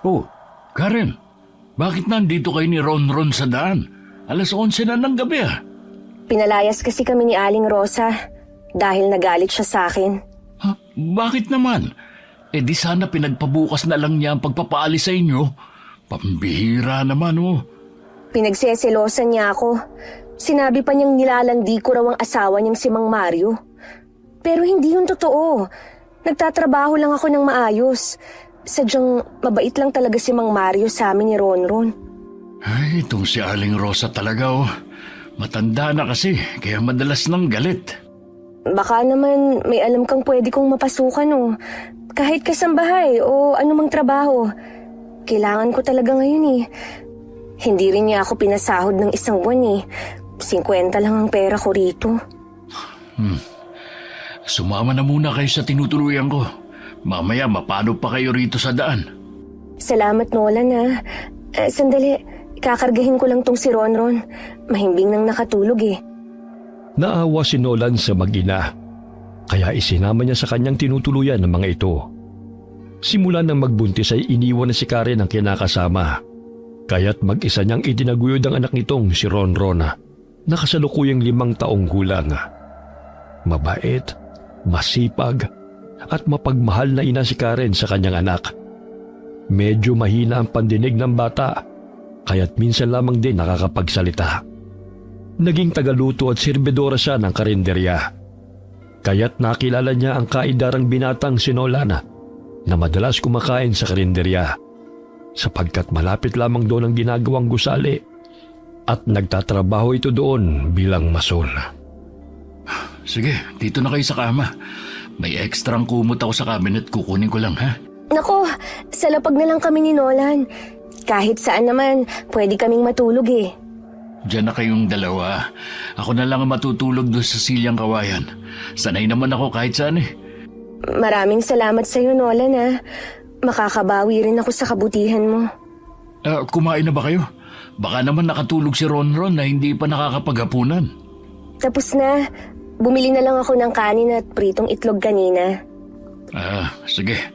Oh, Karen, bakit nandito kayo ni Ronron sa daan? 11:00 na ng gabi ah. Pinalayas kasi kami ni Aling Rosa dahil nagalit siya sa akin. Ha? Bakit naman? Di sana pinagpabukas na lang niya ang pagpapaalis sa inyo. Pambihira naman oh. Pinagseselosan niya ako. Sinabi pa niyang nilalandi ko raw ang asawa niyang si Mang Mario. Pero hindi yun totoo. Nagtatrabaho lang ako ng maayos. Sadyang mabait lang talaga si Mang Mario sa amin ni Ronron. Ay, itong si Aling Rosa talaga oh. Matanda na kasi, kaya madalas nang galit. Baka naman may alam kang pwede kong mapasukan oh. Kahit kasambahay o anumang trabaho. Kailangan ko talaga ngayon eh. Hindi rin niya ako pinasahod ng 1 buwan eh. 50 lang ang pera ko rito. Sumama na muna kayo sa tinutuluyan ko. Mamaya mapano pa kayo rito sa daan. Salamat Nolan ha. Sandali, kakargahin ko lang tong si Ronron. Mahimbing nang nakatulog eh. Naawa si Nolan sa mag-ina, kaya isinama niya sa kanyang tinutuluyan ng mga ito. Simula nang magbuntis ay iniwan na si Karen ang kinakasama, kaya't mag-isa niyang itinaguyod ang anak nitong si Ronron na kasalukuyang 5 taong gulang. Mabait, masipag, at mapagmahal na ina si Karen sa kanyang anak. Medyo mahina ang pandinig ng bata, kaya't minsan lamang din nakakapagsalita. Naging tagaluto at serbedora siya ng karinderya. Kaya't nakilala niya ang kaidarang binatang si Nolan na madalas kumakain sa karinderya, sapagkat malapit lamang doon ang ginagawang gusali at nagtatrabaho ito doon bilang mason. Sige, dito na kayo sa kama. May ekstrang kumot ako sa cabinet, kukunin ko lang ha. Nako, sa lapag na lang kami ni Nolan. Kahit saan naman, pwede kaming matulog eh. Diyan na kayong dalawa. Ako na lang ang matutulog doon sa silyang kawayan. Sanay naman ako kahit saan eh. Maraming salamat sa iyo Nolan ha. Makakabawi rin ako sa kabutihan mo. Kumain na ba kayo? Baka naman nakatulog si Ronron na hindi pa nakakapaghapunan. Tapos na. Bumili na lang ako ng kanin at pritong itlog kanina. Sige.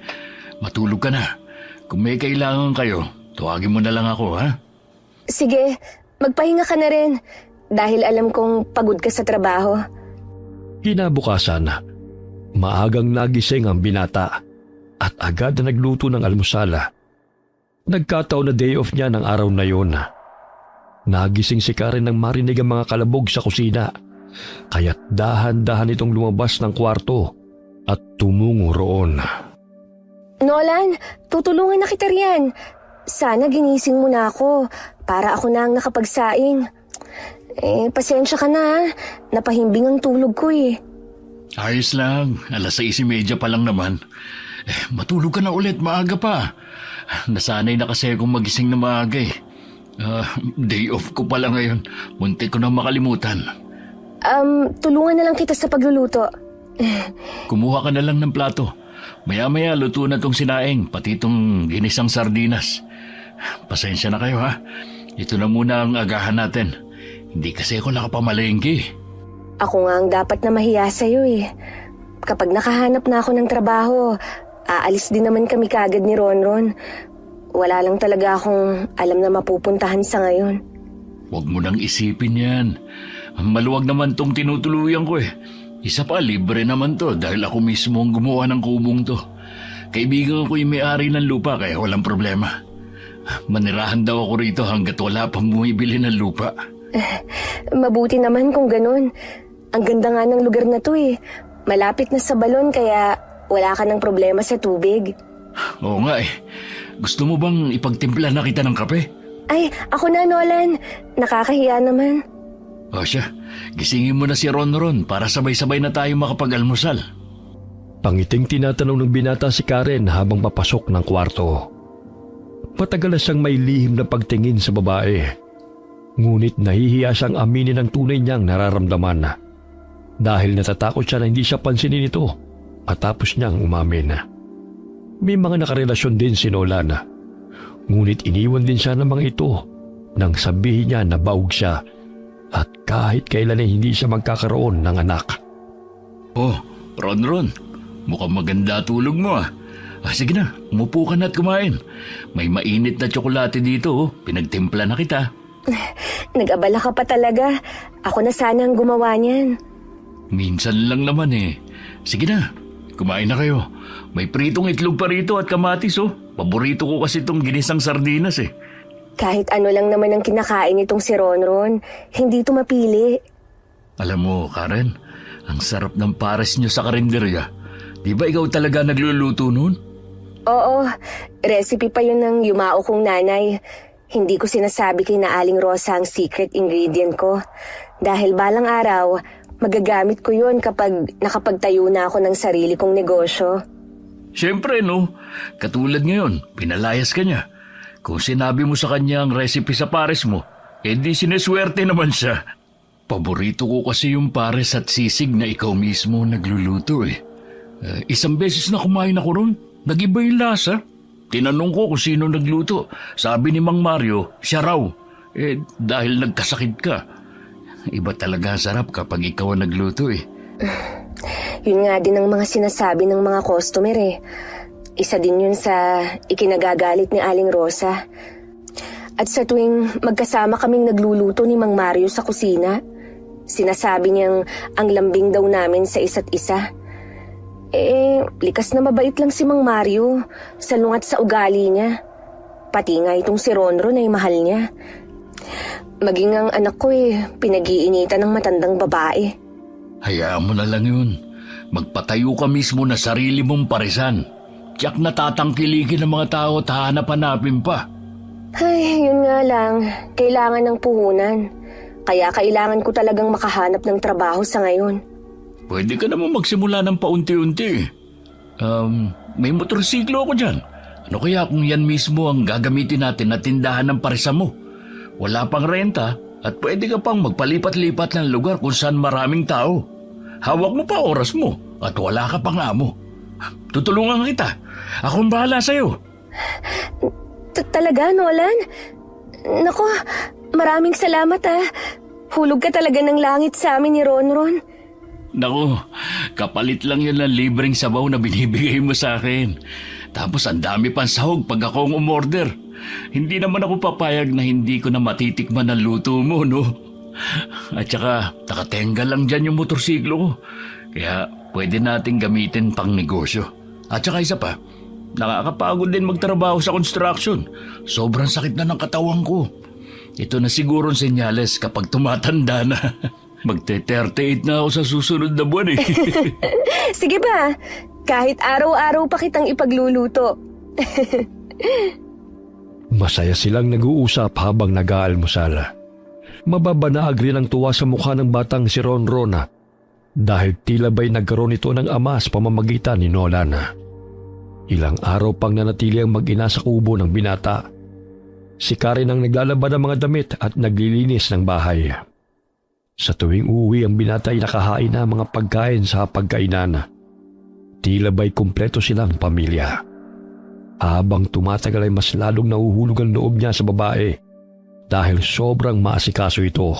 Matulog ka na. Kung may kailangan kayo, tuwagin mo na lang ako ha. Sige. Magpahinga ka na rin, dahil alam kong pagod ka sa trabaho. Kinabukasan, maagang nagising ang binata at agad na nagluto ng almusala. Nagkataon na day off niya ng araw na yun. Nagising si Karen nang marinig ang mga kalabog sa kusina, kaya't dahan-dahan itong lumabas ng kwarto at tumungo roon. Nolan, tutulungan na kita riyan. Sana ginising mo na ako para ako na ang nakapagsaing. Pasensya ka na. Napahimbing ang tulog ko eh. Ayos lang. 6:30 pa lang naman. Matulog ka na ulit. Maaga pa. Nasanay na kasi akong magising na maaga eh. Day off ko pala ngayon. Muntik ko na makalimutan. Tulungan na lang kita sa pagluluto. Kumuha ka na lang ng plato. Maya-maya luto na tong sinaing, pati tong ginisang sardinas. Pasensya na kayo ha. Ito na muna ang agahan natin. Hindi kasi ako nakapamalengke. Ako nga ang dapat na mahiya sa'yo eh. Kapag nakahanap na ako ng trabaho, aalis din naman kami kaagad ni Ronron. Wala lang talaga akong alam na mapupuntahan sa ngayon. Huwag mo nang isipin yan. Maluwag naman tong tinutuluyan ko eh. Isa pa, libre naman to dahil ako mismo ang gumawa ng kubong to. Kaibigan ko yung may-ari ng lupa kaya walang problema. Manirahan daw ako rito hanggat wala pang bumibili ng lupa. Mabuti naman kung ganun. Ang ganda nga ng lugar na to eh. Malapit na sa balon kaya wala ka ng problema sa tubig. Oo nga eh. Gusto mo bang ipagtimpla na kita ng kape? Ay, ako na Nolan. Nakakahiya naman. O siya, gisingin mo na si Ronron para sabay-sabay na tayo makapag-almusal. Pangiting tinatanong ng binata si Karen habang papasok ng kwarto. Matagal na siyang may lihim na pagtingin sa babae. Ngunit nahihiya siyang aminin ang tunay niyang nararamdaman. Dahil natatakot siya na hindi siya pansinin ito matapos niyang umamin. May mga nakarelasyon din si Nolan. Ngunit iniwan din siya ng mga ito nang sabihin niya na baog siya at kahit kailan ay hindi siya magkakaroon ng anak. Oh, Ronron, mukhang maganda tulog mo ah. Sige na, umupo ka na at kumain. May mainit na tsokolate dito, oh. Pinagtimpla na kita. Nag-abala ka pa talaga. Ako na sana ang gumawa niyan. Minsan lang naman eh. Sige na, kumain na kayo. May pritong itlog pa rito at kamatis, oh. Paborito ko kasi itong ginisang sardinas eh. Kahit ano lang naman ang kinakain nitong si Ronron, hindi ito mapili. Alam mo, Karen, ang sarap ng pares nyo sa karinderya. Di ba ikaw talaga nagluluto nun? Oo, recipe pa yun ng yumao kong nanay. Hindi ko sinasabi kay na Aling Rosa ang secret ingredient ko. Dahil balang araw, magagamit ko yun kapag nakapagtayo na ako ng sarili kong negosyo. Siyempre, no. Katulad ngayon, pinalayas ka niya. Kung sinabi mo sa kanya ang recipe sa pares mo, edi sineswerte naman siya. Paborito ko kasi yung pares at sisig na ikaw mismo nagluluto eh. Isang beses na kumain ako ron, nag-iba yung lasa. Tinanong ko kung sino nagluto. Sabi ni Mang Mario, siya raw. Dahil nagkasakit ka. Iba talaga sarap kapag ikaw ang nagluto eh. Yun nga din ang mga sinasabi ng mga customer eh. Isa din yun sa ikinagagalit ni Aling Rosa. At sa tuwing magkasama kaming nagluluto ni Mang Mario sa kusina, sinasabi niyang ang lambing daw namin sa isa't isa. Likas na mabait lang si Mang Mario, salungat sa ugali niya. Pati nga itong si Ronron ay mahal niya. Maging ang anak ko pinag-iinitan ng matandang babae. Hayaan mo na lang yun. Magpatayo ka mismo na sarili mong paresan. Tiyak na tatangkilikin ng mga tao at hahanap-hanapin pa. Ay, yun nga lang. Kailangan ng puhunan. Kaya kailangan ko talagang makahanap ng trabaho sa ngayon. Pwede ka naman magsimula ng paunti-unti. May motorsiklo ako dyan. Ano kaya kung yan mismo ang gagamitin natin na tindahan ng parisa mo? Wala pang renta at pwede ka pang magpalipat-lipat ng lugar kung saan maraming tao. Hawak mo pa oras mo at wala ka pang amo. Tutulungan kita. Akong bahala sa'yo. Talaga, Nolan? Nako, maraming salamat Hulog ka talaga ng langit sa amin ni Ronron. Naku, kapalit lang yun ng libreng sabaw na binibigay mo sa akin. Tapos ang dami pang sahog pag ako ang umorder. Hindi naman ako papayag na hindi ko na matitikman ang luto mo, no? At saka, nakatenga lang dyan yung motorsiklo ko. Kaya pwede nating gamitin pang negosyo. At saka isa pa, nakakapagod din magtrabaho sa construction. Sobrang sakit na ng katawan ko. Ito na siguro ang senyales kapag tumatanda na. Magte-38 na ako sa susunod na buwan eh. Sige ba, kahit araw-araw pa kitang ipagluluto. Masaya silang nag-uusap habang nag-aalmusal. Mababanaag rin ang tuwa sa mukha ng batang si Ronron dahil tila ba'y nagkaroon ito ng ama sa pamamagitan ni Nolan. Ilang araw pang nanatili ang mag-ina sa kubo ng binata. Si Karen ang naglalaba ng mga damit at naglilinis ng bahay. Sa tuwing uuwi ang binata ay nakahain na mga pagkain sa pagkainan. Tila ba'y kumpleto silang pamilya. Habang tumatagal ay mas lalong nahuhulog ang loob niya sa babae dahil sobrang maasikaso ito.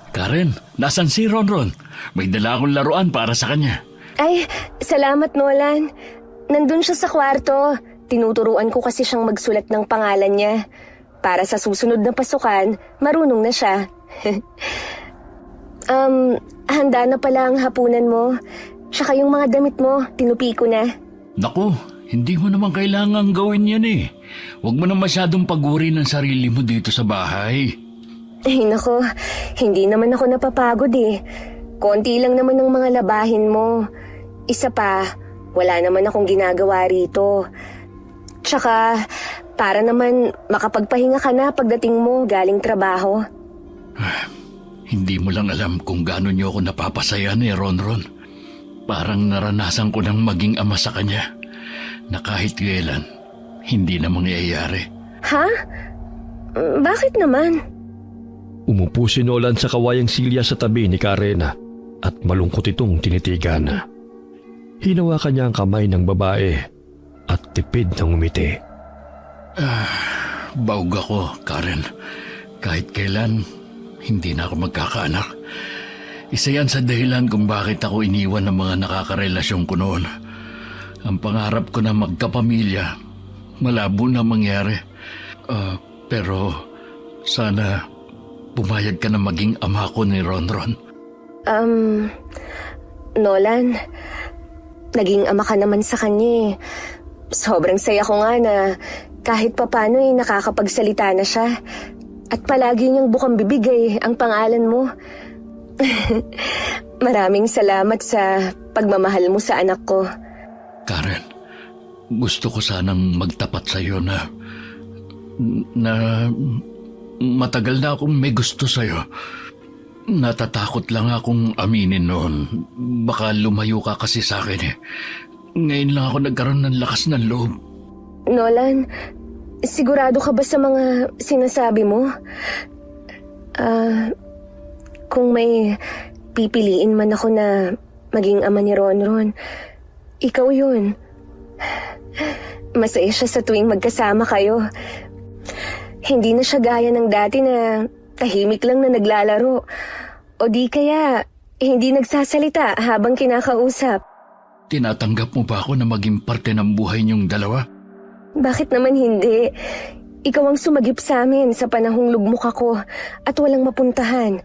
Karen, nasan si Ronron? May dala akong laruan para sa kanya. Ay, salamat Nolan. Nandun siya sa kwarto. Tinuturuan ko kasi siyang magsulat ng pangalan niya. Para sa susunod na pasukan, marunong na siya. Handa na pala ang hapunan mo. Tsaka yung mga damit mo, tinupi ko na. Naku, hindi mo naman kailangang gawin yan eh. Huwag mo na masyadong paguri ng sarili mo dito sa bahay. Ay nako, hindi naman ako napapagod eh. Konti lang naman ang mga labahin mo. Isa pa, wala naman akong ginagawa rito. Tsaka, para naman makapagpahinga ka na pagdating mo galing trabaho. Hindi mo lang alam kung gaano niyo ako napapasaya ni Ronron. Parang naranasan ko nang maging ama sa kanya na kahit kailan, hindi na mangyayari. Ha? Bakit naman? Umupo si Nolan sa kawayang silya sa tabi ni Karen at malungkot itong tinitigan. Hinawakan niya ang kamay ng babae at tipid ng umiti. Baog ako, Karen. Kahit kailan, hindi na ako magkakaanak. Isa yan sa dahilan kung bakit ako iniwan ng mga nakakarelasyon ko noon. Ang pangarap ko na magkapamilya, malabo na mangyari. Pero sana pumayag ka na maging ama ko ni Ronron. Nolan, naging ama ka naman sa kanya eh. Sobrang saya ko nga na kahit papano nakakapagsalita na siya. At palagi niyang bukang bibig ang pangalan mo. Maraming salamat sa pagmamahal mo sa anak ko. Karen, gusto ko sanang magtapat sa iyo na matagal na akong may gusto sa iyo. Natatakot lang akong aminin noon. Baka lumayo ka kasi sa akin eh. Ngayon lang ako nagkaroon ng lakas ng loob. Nolan, sigurado ka ba sa mga sinasabi mo? Kung may pipiliin man ako na maging ama ni Ronron, ikaw yun. Masaya siya sa tuwing magkasama kayo. Hindi na siya gaya ng dati na tahimik lang na naglalaro. O di kaya hindi nagsasalita habang kinakausap. Tinatanggap mo ba ako na maging parte ng buhay niyong dalawa? Bakit naman hindi? Ikaw ang sumagip sa amin sa panahong lugmok ako at walang mapuntahan.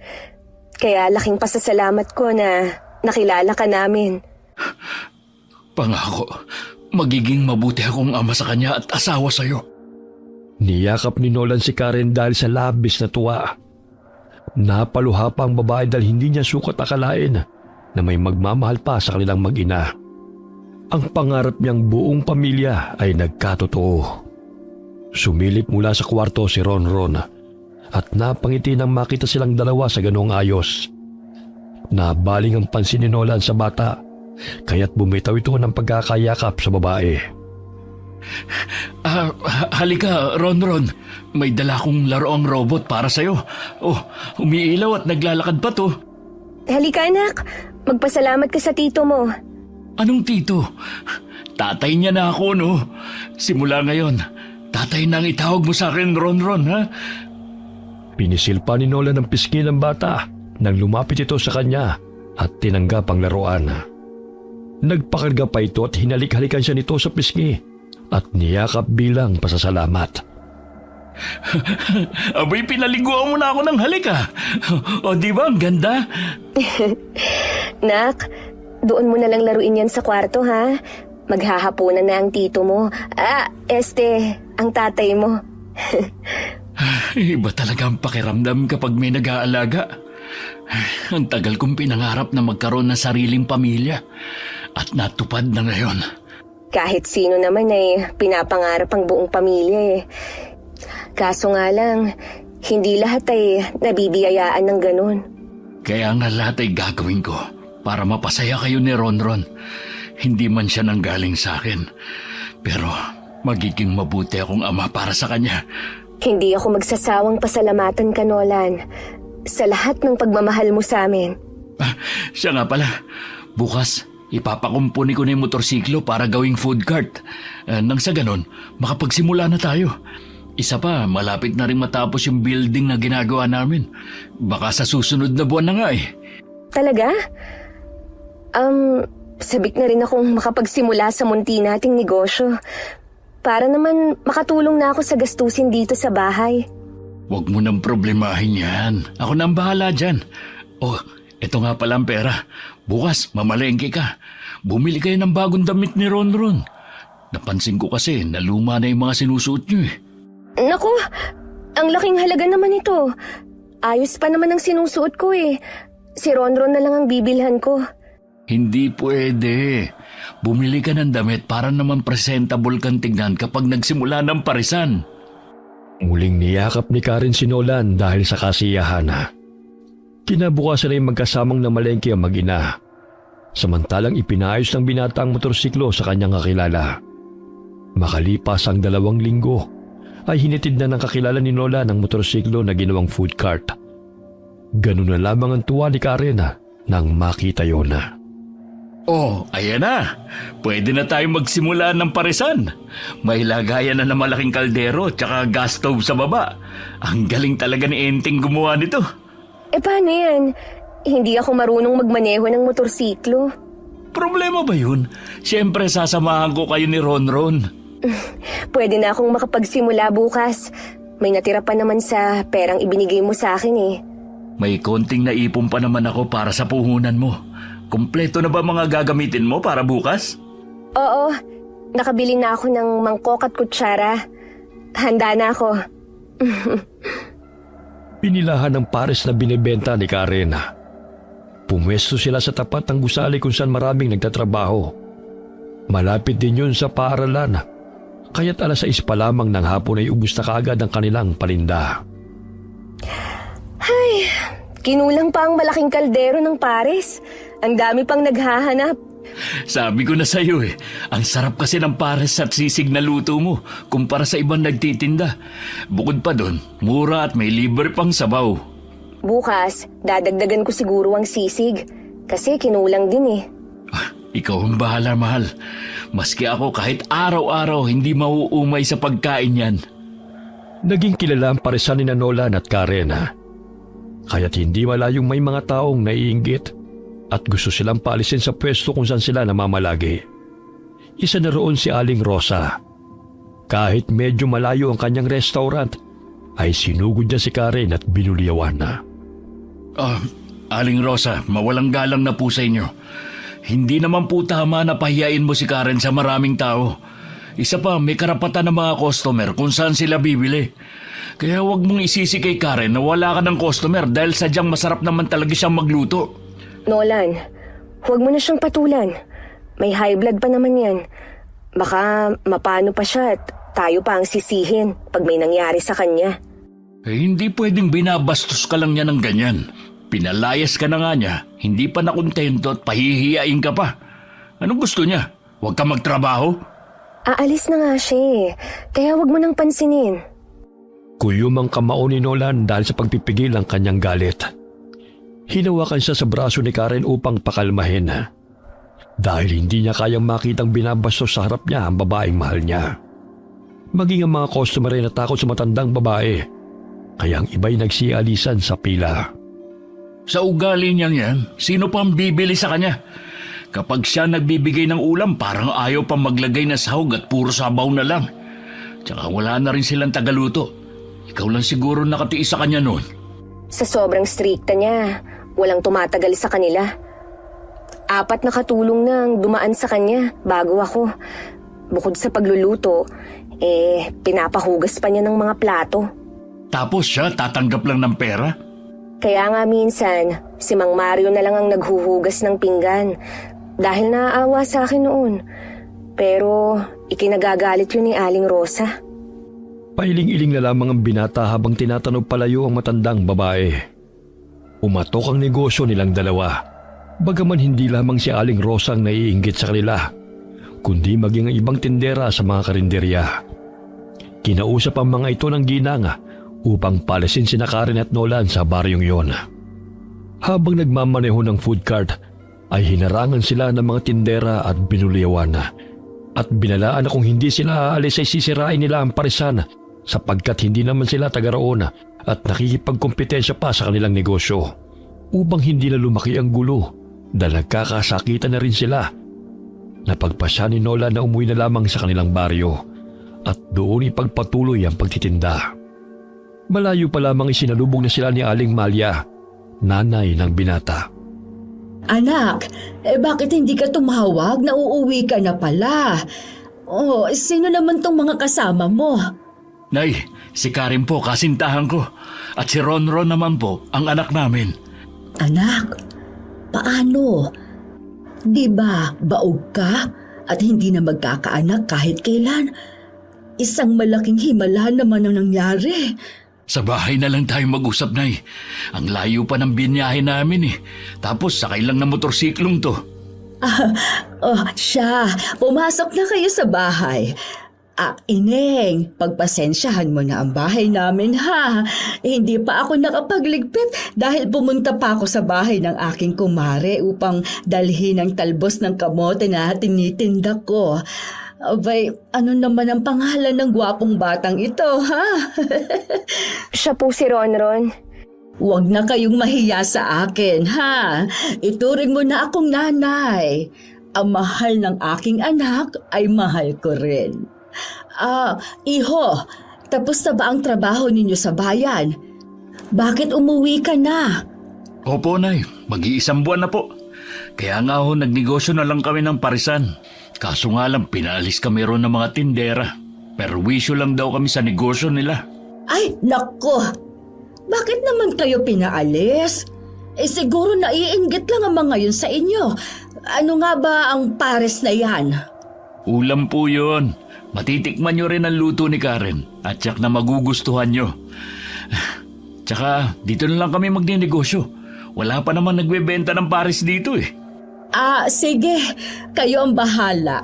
Kaya laking pasasalamat ko na nakilala ka namin. Pangako, magiging mabuti akong ama sa kanya at asawa sa'yo. Niyakap ni Nolan si Karen dahil sa labis na tuwa. Napaluha pa ang babae dahil hindi niya sukat akalain na may magmamahal pa sa kanilang mag-ina. Ang pangarap niyang buong pamilya ay nagkatotoo. Sumilip mula sa kwarto si Ronron at napangiti nang makita silang dalawa sa ganoong ayos. Nabaling ang pansin ni Nolan sa bata, kaya't bumitaw ito ng pagkakayakap sa babae. Halika, Ronron. May dala kong laroang robot para sa'yo. Oh, umiilaw at naglalakad pa to. Halika anak, magpasalamat ka sa tito mo. Anong tito? Tatay niya na ako, no? Simula ngayon, tatay nang itawag mo sa akin, Ronron, ha? Pinisilpa ni Nolan ang pisngi ng bata nang lumapit ito sa kanya at tinanggap ang laruan. Nagpakarga pa ito at hinalik-halikan siya nito sa pisngi at niyakap bilang pasasalamat. Abay, pinaliguan mo na ako ng halika. O, di ba? Ang ganda. Nak, doon mo na lang laruin yan sa kwarto, ha? Maghahapunan na ang tito mo. Ang tatay mo. Iba talaga ang pakiramdam kapag may nag-aalaga. Ang tagal kong pinangarap na magkaroon ng sariling pamilya at natupad na ngayon. Kahit sino naman ay pinapangarap ang buong pamilya eh. Kaso nga lang, hindi lahat ay nabibiyayaan ng ganun. Kaya nga lahat ay gagawin ko para mapasaya kayo ni Ronron. Hindi man siya nanggaling sa akin, pero magiging mabuti akong ama para sa kanya. Hindi ako magsasawang pasalamatan ka, Nolan, sa lahat ng pagmamahal mo sa amin. Siya nga pala, bukas ipapakumpuni ko na yung motorsiklo para gawing food cart. Nang sa ganon, makapagsimula na tayo. Isa pa, malapit na rin matapos yung building na ginagawa namin. Baka sa susunod na buwan na nga eh. Talaga? Sabik na rin akong makapagsimula sa munti nating negosyo. Para naman makatulong na ako sa gastusin dito sa bahay. Huwag mo nang problemahin yan. Ako nang bahala dyan. Oh, eto nga pala ang pera. Bukas, mamalengke ka. Bumili kayo ng bagong damit ni Ronron. Napansin ko kasi na luma na yung mga sinusuot nyo eh. Naku, ang laking halaga naman ito. Ayos pa naman ang sinusuot ko eh. Si Ronron na lang ang bibilhan ko. Hindi pwede. Bumili ka ng damit para naman presentable kang tignan kapag nagsimula ng parisan. Muling niyakap ni Karen si Nolan dahil sa kasiyahan. Kinabukasan ay magkasamang namalengke ang mag-ina. Samantalang ipinayos ng binata ang motorsiklo sa kanyang kakilala. Makalipas ang 2 linggo, ay hinitid na ng kakilala ni Nolan ang motorsiklo na ginawang food cart. Ganun na lamang ang tuwa ni Karen nang makita yun. Oh, ayan na. Pwede na tayong magsimula ng parisan. May lagayan na ng malaking kaldero tsaka gas stove sa baba. Ang galing talaga ni Enteng gumawa nito. Paano yan? Hindi ako marunong magmaneho ng motorsiklo. Problema ba yun? Siyempre sasamahan ko kayo ni Ronron. Pwede na akong makapagsimula bukas. May natira pa naman sa perang ibinigay mo sa akin eh. May konting naipon pa naman ako para sa puhunan mo. Kompleto na ba mga gagamitin mo para bukas? Oo, nakabili na ako ng mangkok at kutsara. Handa na ako. Pinilahan ng pares na binibenta ni Karen. Pumwesto sila sa tapat ng gusali kung saan maraming nagtatrabaho. Malapit din yun sa paaralan, kaya't 6:00 pa lamang ng hapon ay ubus na kaagad ang kanilang paninda. Ay, kinulang pa ang malaking kaldero ng pares. Ang dami pang naghahanap. Sabi ko na sa'yo ang sarap kasi ng pares at sisig na luto mo kumpara sa ibang nagtitinda. Bukod pa doon, mura at may libre pang sabaw. Bukas, dadagdagan ko siguro ang sisig. Kasi kinulang din eh. Ikaw ang bahala, mahal. Maski ako kahit araw-araw hindi mauumay sa pagkain yan. Naging kilala ang paresan ni Nolan at Karen. Kaya't hindi malayong may mga taong naiinggit at gusto silang paalisin sa pwesto kung saan sila namamalagi. Isa na roon si Aling Rosa. Kahit medyo malayo ang kanyang restaurant, ay sinugod niya si Karen at binuliyawan na. Aling Rosa, mawalang galang na po sa inyo. Hindi naman po tama na pahiyain mo si Karen sa maraming tao. Isa pa, may karapatan ng mga customer kung saan sila bibili. Kaya huwag mong isisi kay Karen na wala ka ng customer dahil sadyang masarap naman talaga siyang magluto. Nolan, huwag mo na siyang patulan. May high blood pa naman yan. Baka mapano pa siya at tayo pa ang sisihin pag may nangyari sa kanya. Hindi pwedeng binabastos ka lang niya ng ganyan. Pinalayas ka na nga niya, hindi pa nakontento at pahihiyain ka pa. Anong gusto niya? Huwag ka magtrabaho? Aalis na nga siya eh. Kaya huwag mo nang pansinin. Kuyom ang kamao ni Nolan dahil sa pagpipigil ng kanyang galit. Hinawakan siya sa braso ni Karen upang pakalmahin. Dahil hindi niya kayang makitang binabastos sa harap niya ang babaeng mahal niya. Maging ang mga customer ay natakot sa matandang babae. Kaya ang iba'y nagsialisan sa pila. Sa ugali niyang yan, sino pa ang bibili sa kanya? Kapag siya nagbibigay ng ulam, parang ayaw pa maglagay na sahog at puro sabaw na lang. Tsaka wala na rin silang tagaluto. Ikaw lang siguro nakatiis sa kanya noon. Sa sobrang strikta niya, walang tumatagal sa kanila. 4 na katulong nang dumaan sa kanya bago ako. Bukod sa pagluluto, pinapahugas pa niya ng mga plato. Tapos siya tatanggap lang ng pera? Kaya nga minsan, si Mang Mario na lang ang naghuhugas ng pinggan dahil naaawa sa akin noon. Pero ikinagagalit yun ni Aling Rosa. Pailing-iling na lamang ang binata habang tinatanong palayo ang matandang babae. Umatok ang negosyo nilang dalawa. Bagaman hindi lamang si Aling Rosa ang naiinggit sa kanila, kundi maging ang ibang tindera sa mga karinderya. Kinausap ang mga ito ng ginang upang palasin sina Karen at Nolan sa baryong yon. Habang nagmamaneho ng food cart, ay hinarangan sila ng mga tindera at binuliyawan. At binalaan na kung hindi sila aalis ay sisirain nila ang paresan sapagkat hindi naman sila taga roon at nakikipagkompetensya pa sa kanilang negosyo. Upang hindi na lumaki ang gulo dahil nagkakasakitan na rin sila. Napagpasya ni Nolan na umuwi na lamang sa kanilang baryo at doon ipagpatuloy ang pagtitinda. Malayo pa lamang isinalubog na sila ni Aling Malia, nanay ng binata. Anak, bakit hindi ka tumawag? Nauuwi ka na pala. Oh, sino naman tong mga kasama mo? Nay, si Karen po kasintahan ko. At si Ronron naman po, ang anak namin. Anak, paano? Di ba baog ka at hindi na magkakaanak kahit kailan? Isang malaking himala naman ang nangyari. Sa bahay na lang tayo mag-usap, Nay. Ang layo pa ng binyahe namin Tapos sakay lang ng motorsiklong to. Siya, pumasok na kayo sa bahay. Ineng, pagpasensyahan mo na ang bahay namin ha. Hindi pa ako nakapagligpit dahil pumunta pa ako sa bahay ng aking kumare upang dalhin ang talbos ng kamote na tinitinda ko. Abay, ano naman ang pangalan ng gwapong batang ito, ha? Siya po si Ronron. Huwag na kayong mahiya sa akin, ha? Ituring mo na akong nanay. Ang mahal ng aking anak ay mahal ko rin. Iho, tapos na ba ang trabaho ninyo sa bayan? Bakit umuwi ka na? Opo, Nay. Mag-iisang buwan na po. Kaya nga ho, nagnegosyo na lang kami ng parisan. Kaso nga lang, pinaalis kami ron ng mga tindera. Perwisyo lang daw kami sa negosyo nila. Ay, nako! Bakit naman kayo pinaalis? Siguro naiinggit lang ang mga yun sa inyo. Ano nga ba ang pares na yan? Ulam po yun. Matitikman nyo rin ang luto ni Karen. At tiyak na magugustuhan nyo. Tsaka, dito na lang kami magninegosyo. Wala pa naman nagbebenta ng pares dito eh. Sige. Kayo ang bahala.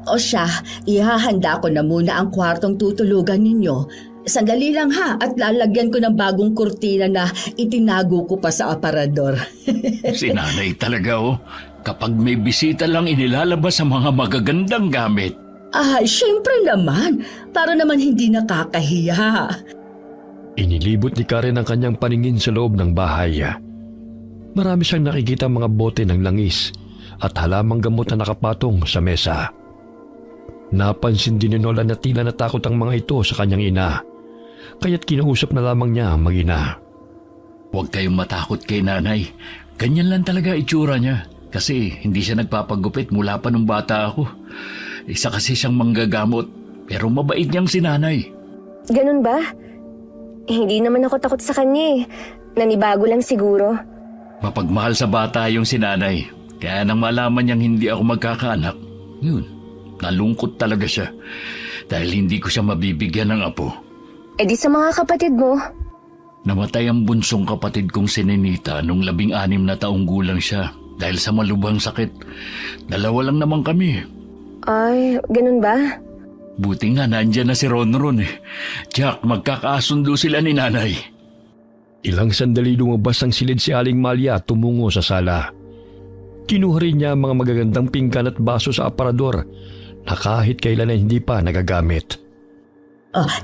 O siya, ihahanda ko na muna ang kwartong tutulugan ninyo. Sandali lang ha, at lalagyan ko ng bagong kurtina na itinago ko pa sa aparador. Si Nanay talaga oh. Kapag may bisita lang inilalabas ang mga magagandang gamit. Syempre naman. Para naman hindi nakakahiya. Inilibot ni Karen ang kanyang paningin sa loob ng bahay. Marami siyang nakikita mga bote ng langis at halamang gamot na nakapatong sa mesa. Napansin din ni Nolan na tila natakot ang mga ito sa kanyang ina, kaya't kinausap na lamang niya ang mag-ina. Huwag kayong matakot kay Nanay. Ganyan lang talaga itsura niya. Kasi hindi siya nagpapagupit mula pa nung bata ako. Isa kasi siyang manggagamot, pero mabait niyang si Nanay. Ganun ba? Hindi naman ako takot sa kanya eh. Nanibago lang siguro. Mapagmahal sa bata yung si Nanay. Kaya nang malaman niyang hindi ako magkakaanak, yun, nalungkot talaga siya. Dahil hindi ko siya mabibigyan ng apo. Eh di sa mga kapatid mo. Namatay ang bunsong kapatid kong si Ninita nung 16 na taong gulang siya. Dahil sa malubhang sakit. 2 lang naman kami. Ay, ganun ba? Buti nga nandyan na si Ronron eh. Jack, magkakasundo sila ni Nanay. Ilang sandali lumabas ang silid si Aling Malia tumungo sa sala. Kinuha rin niya ang mga magagandang pinggan at baso sa aparador na kahit kailan ay hindi pa nagagamit.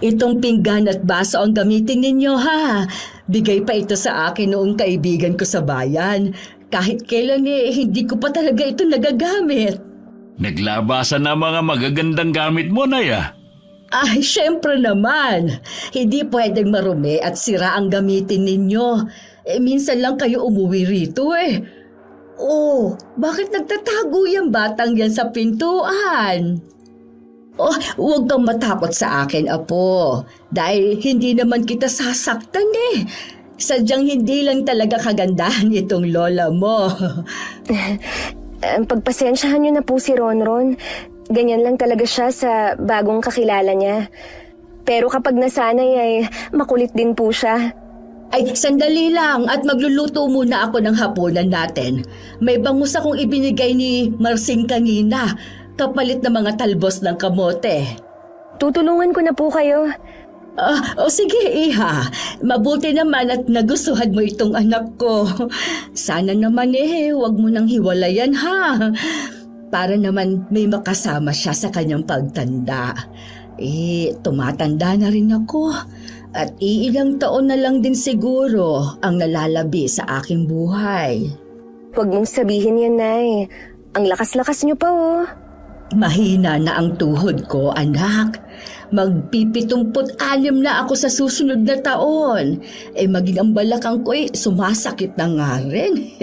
Itong pinggan at baso ang gamitin ninyo ha. Bigay pa ito sa akin noong kaibigan ko sa bayan. Kahit kailan hindi ko pa talaga ito nagagamit. Naglabasan na mga magagandang gamit mo, Naya. Ay, syempre naman. Hindi pwedeng marumi at sira ang gamitin ninyo. Minsan lang kayo umuwi rito eh. Oh, bakit nagtatago yung batang yan sa pintuan? Huwag kang matakot sa akin, Apo. Dahil hindi naman kita sasaktan eh. Sadyang hindi lang talaga kagandahan itong lola mo. Pagpasensyahan niyo na po si Ronron. Ganyan lang talaga siya sa bagong kakilala niya. Pero kapag nasanay ay makulit din po siya. Ay, sandali lang at magluluto muna ako ng hapunan natin. May bangus akong ibinigay ni Marsing kanina, kapalit na mga talbos ng kamote. Tutulungan ko na po kayo. Sige, Iha. Mabuti naman at nagustuhan mo itong anak ko. Sana naman huwag mo nang hiwalayan ha. Para naman may makasama siya sa kanyang pagtanda. Tumatanda na rin ako. At iilang taon na lang din siguro ang nalalabi sa aking buhay. Huwag mong sabihin yan, Nay. Ang lakas-lakas niyo pa oh. Mahina na ang tuhod ko, anak. Magpipitumput 6 na ako sa susunod na taon. Maging ang balakang ko sumasakit na nga rin.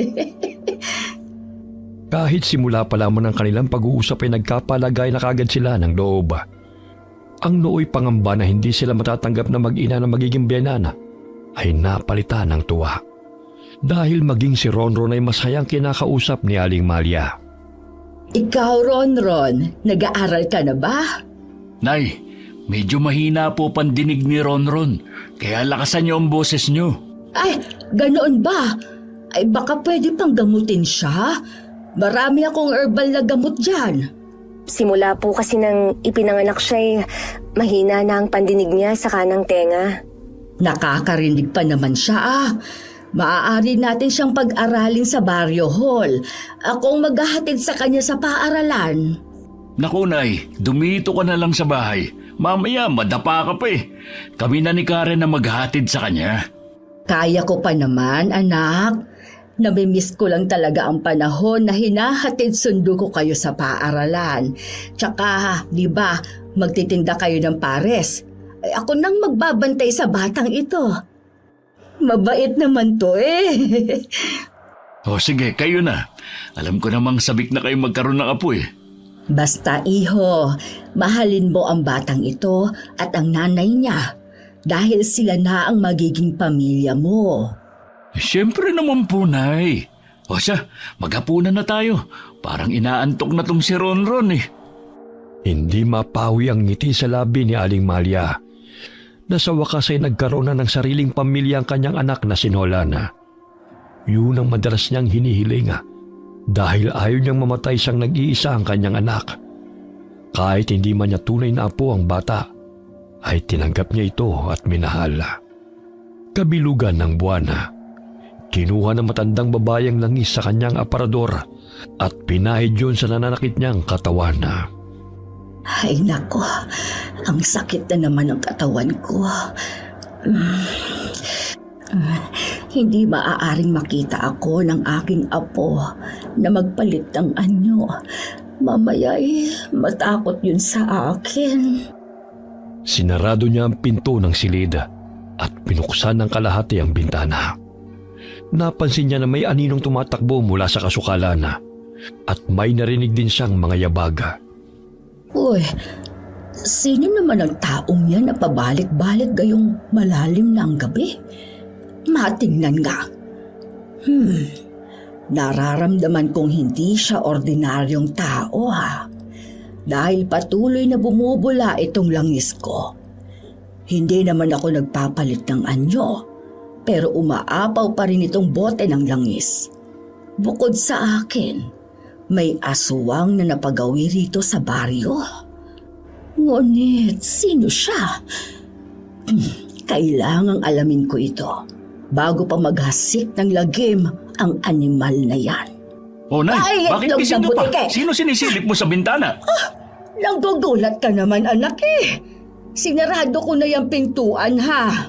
Kahit simula pa lamang ng kanilang pag-uusap ay nagkapalagay na kagad sila ng loob. Ang nooy pangamba na hindi sila matatanggap na mag-ina na magiging biyanana ay napalitan ng tuwa. Dahil maging si Ronron ay masayang kinakausap ni Aling Malia. Ikaw, Ronron, nag-aaral ka na ba? Nay, medyo mahina po pandinig ni Ronron. Kaya lakasan niyo ang boses niyo. Ay, ganoon ba? Ay baka pwede pang gamutin siya. Marami akong herbal na gamot dyan. Simula po kasi nang ipinanganak siya mahina na ang pandinig niya sa kanang tenga. Nakakarinig pa naman siya Maaari natin siyang pag-aralin sa Barrio Hall. Akong maghahatid sa kanya sa paaralan. Naku, Nay, dumito ka na lang sa bahay. Mamaya, madapa ka pa eh. Kami na ni Karen na maghatid sa kanya. Kaya ko pa naman, anak. Namimiss ko lang talaga ang panahon na hinahatid sundo ko kayo sa paaralan. Tsaka, di ba, magtitinda kayo ng pares. Ay, ako nang magbabantay sa batang ito. Mabait naman to eh. O sige, kayo na. Alam ko namang sabik na kayo magkaroon ng apo eh. Basta iho, mahalin mo ang batang ito at ang nanay niya dahil sila na ang magiging pamilya mo. Siyempre naman po, Nay. O siya, maghapunan na tayo. Parang inaantok na tong si Ronron eh. Hindi mapawi ang ngiti sa labi ni Aling Malia na sa wakas ay nagkaroon na ng sariling pamilya ang kanyang anak na si Nolan. Yun ang madalas niyang hinihiling dahil ayaw niyang mamatay siyang nag-iisa ang kanyang anak. Kahit hindi man niya tunay na apo ang bata, ay tinanggap niya ito at minahal. Kabilugan ng buwan, kinuha ng matandang babayang langis sa kanyang aparador at pinahid yun sa nananakit niyang katawan. Ay nako, ang sakit na naman ng katawan ko. Hindi maaaring makita ako ng aking apo na magpalit ng anyo. Mamaya matakot yun sa akin. Sinarado niya ang pinto ng silid at pinuksan ng kalahati ang bintana. Napansin niya na may aninong tumatakbo mula sa kasukalan at may narinig din siyang mga yabag. Uy, sino naman ang taong yan na pabalik-balik gayong malalim na ang gabi? Matingnan nga. Nararamdaman kong hindi siya ordinaryong tao dahil patuloy na bumubula itong langis ko. Hindi naman ako nagpapalit ng anyo, pero umaapaw pa rin itong bote ng langis. Bukod sa akin, may aswang na napagawi rito sa baryo. Ngunit, sino siya? Kailangang alamin ko ito bago pa maghasik ng lagim ang animal na yan. O Nay, Ay, bakit itlog gising ng ka pa? butike. Sino sinisilip mo sa bintana? Nanggugulat ka naman, anak eh. Sinarado ko na yung pintuan ha.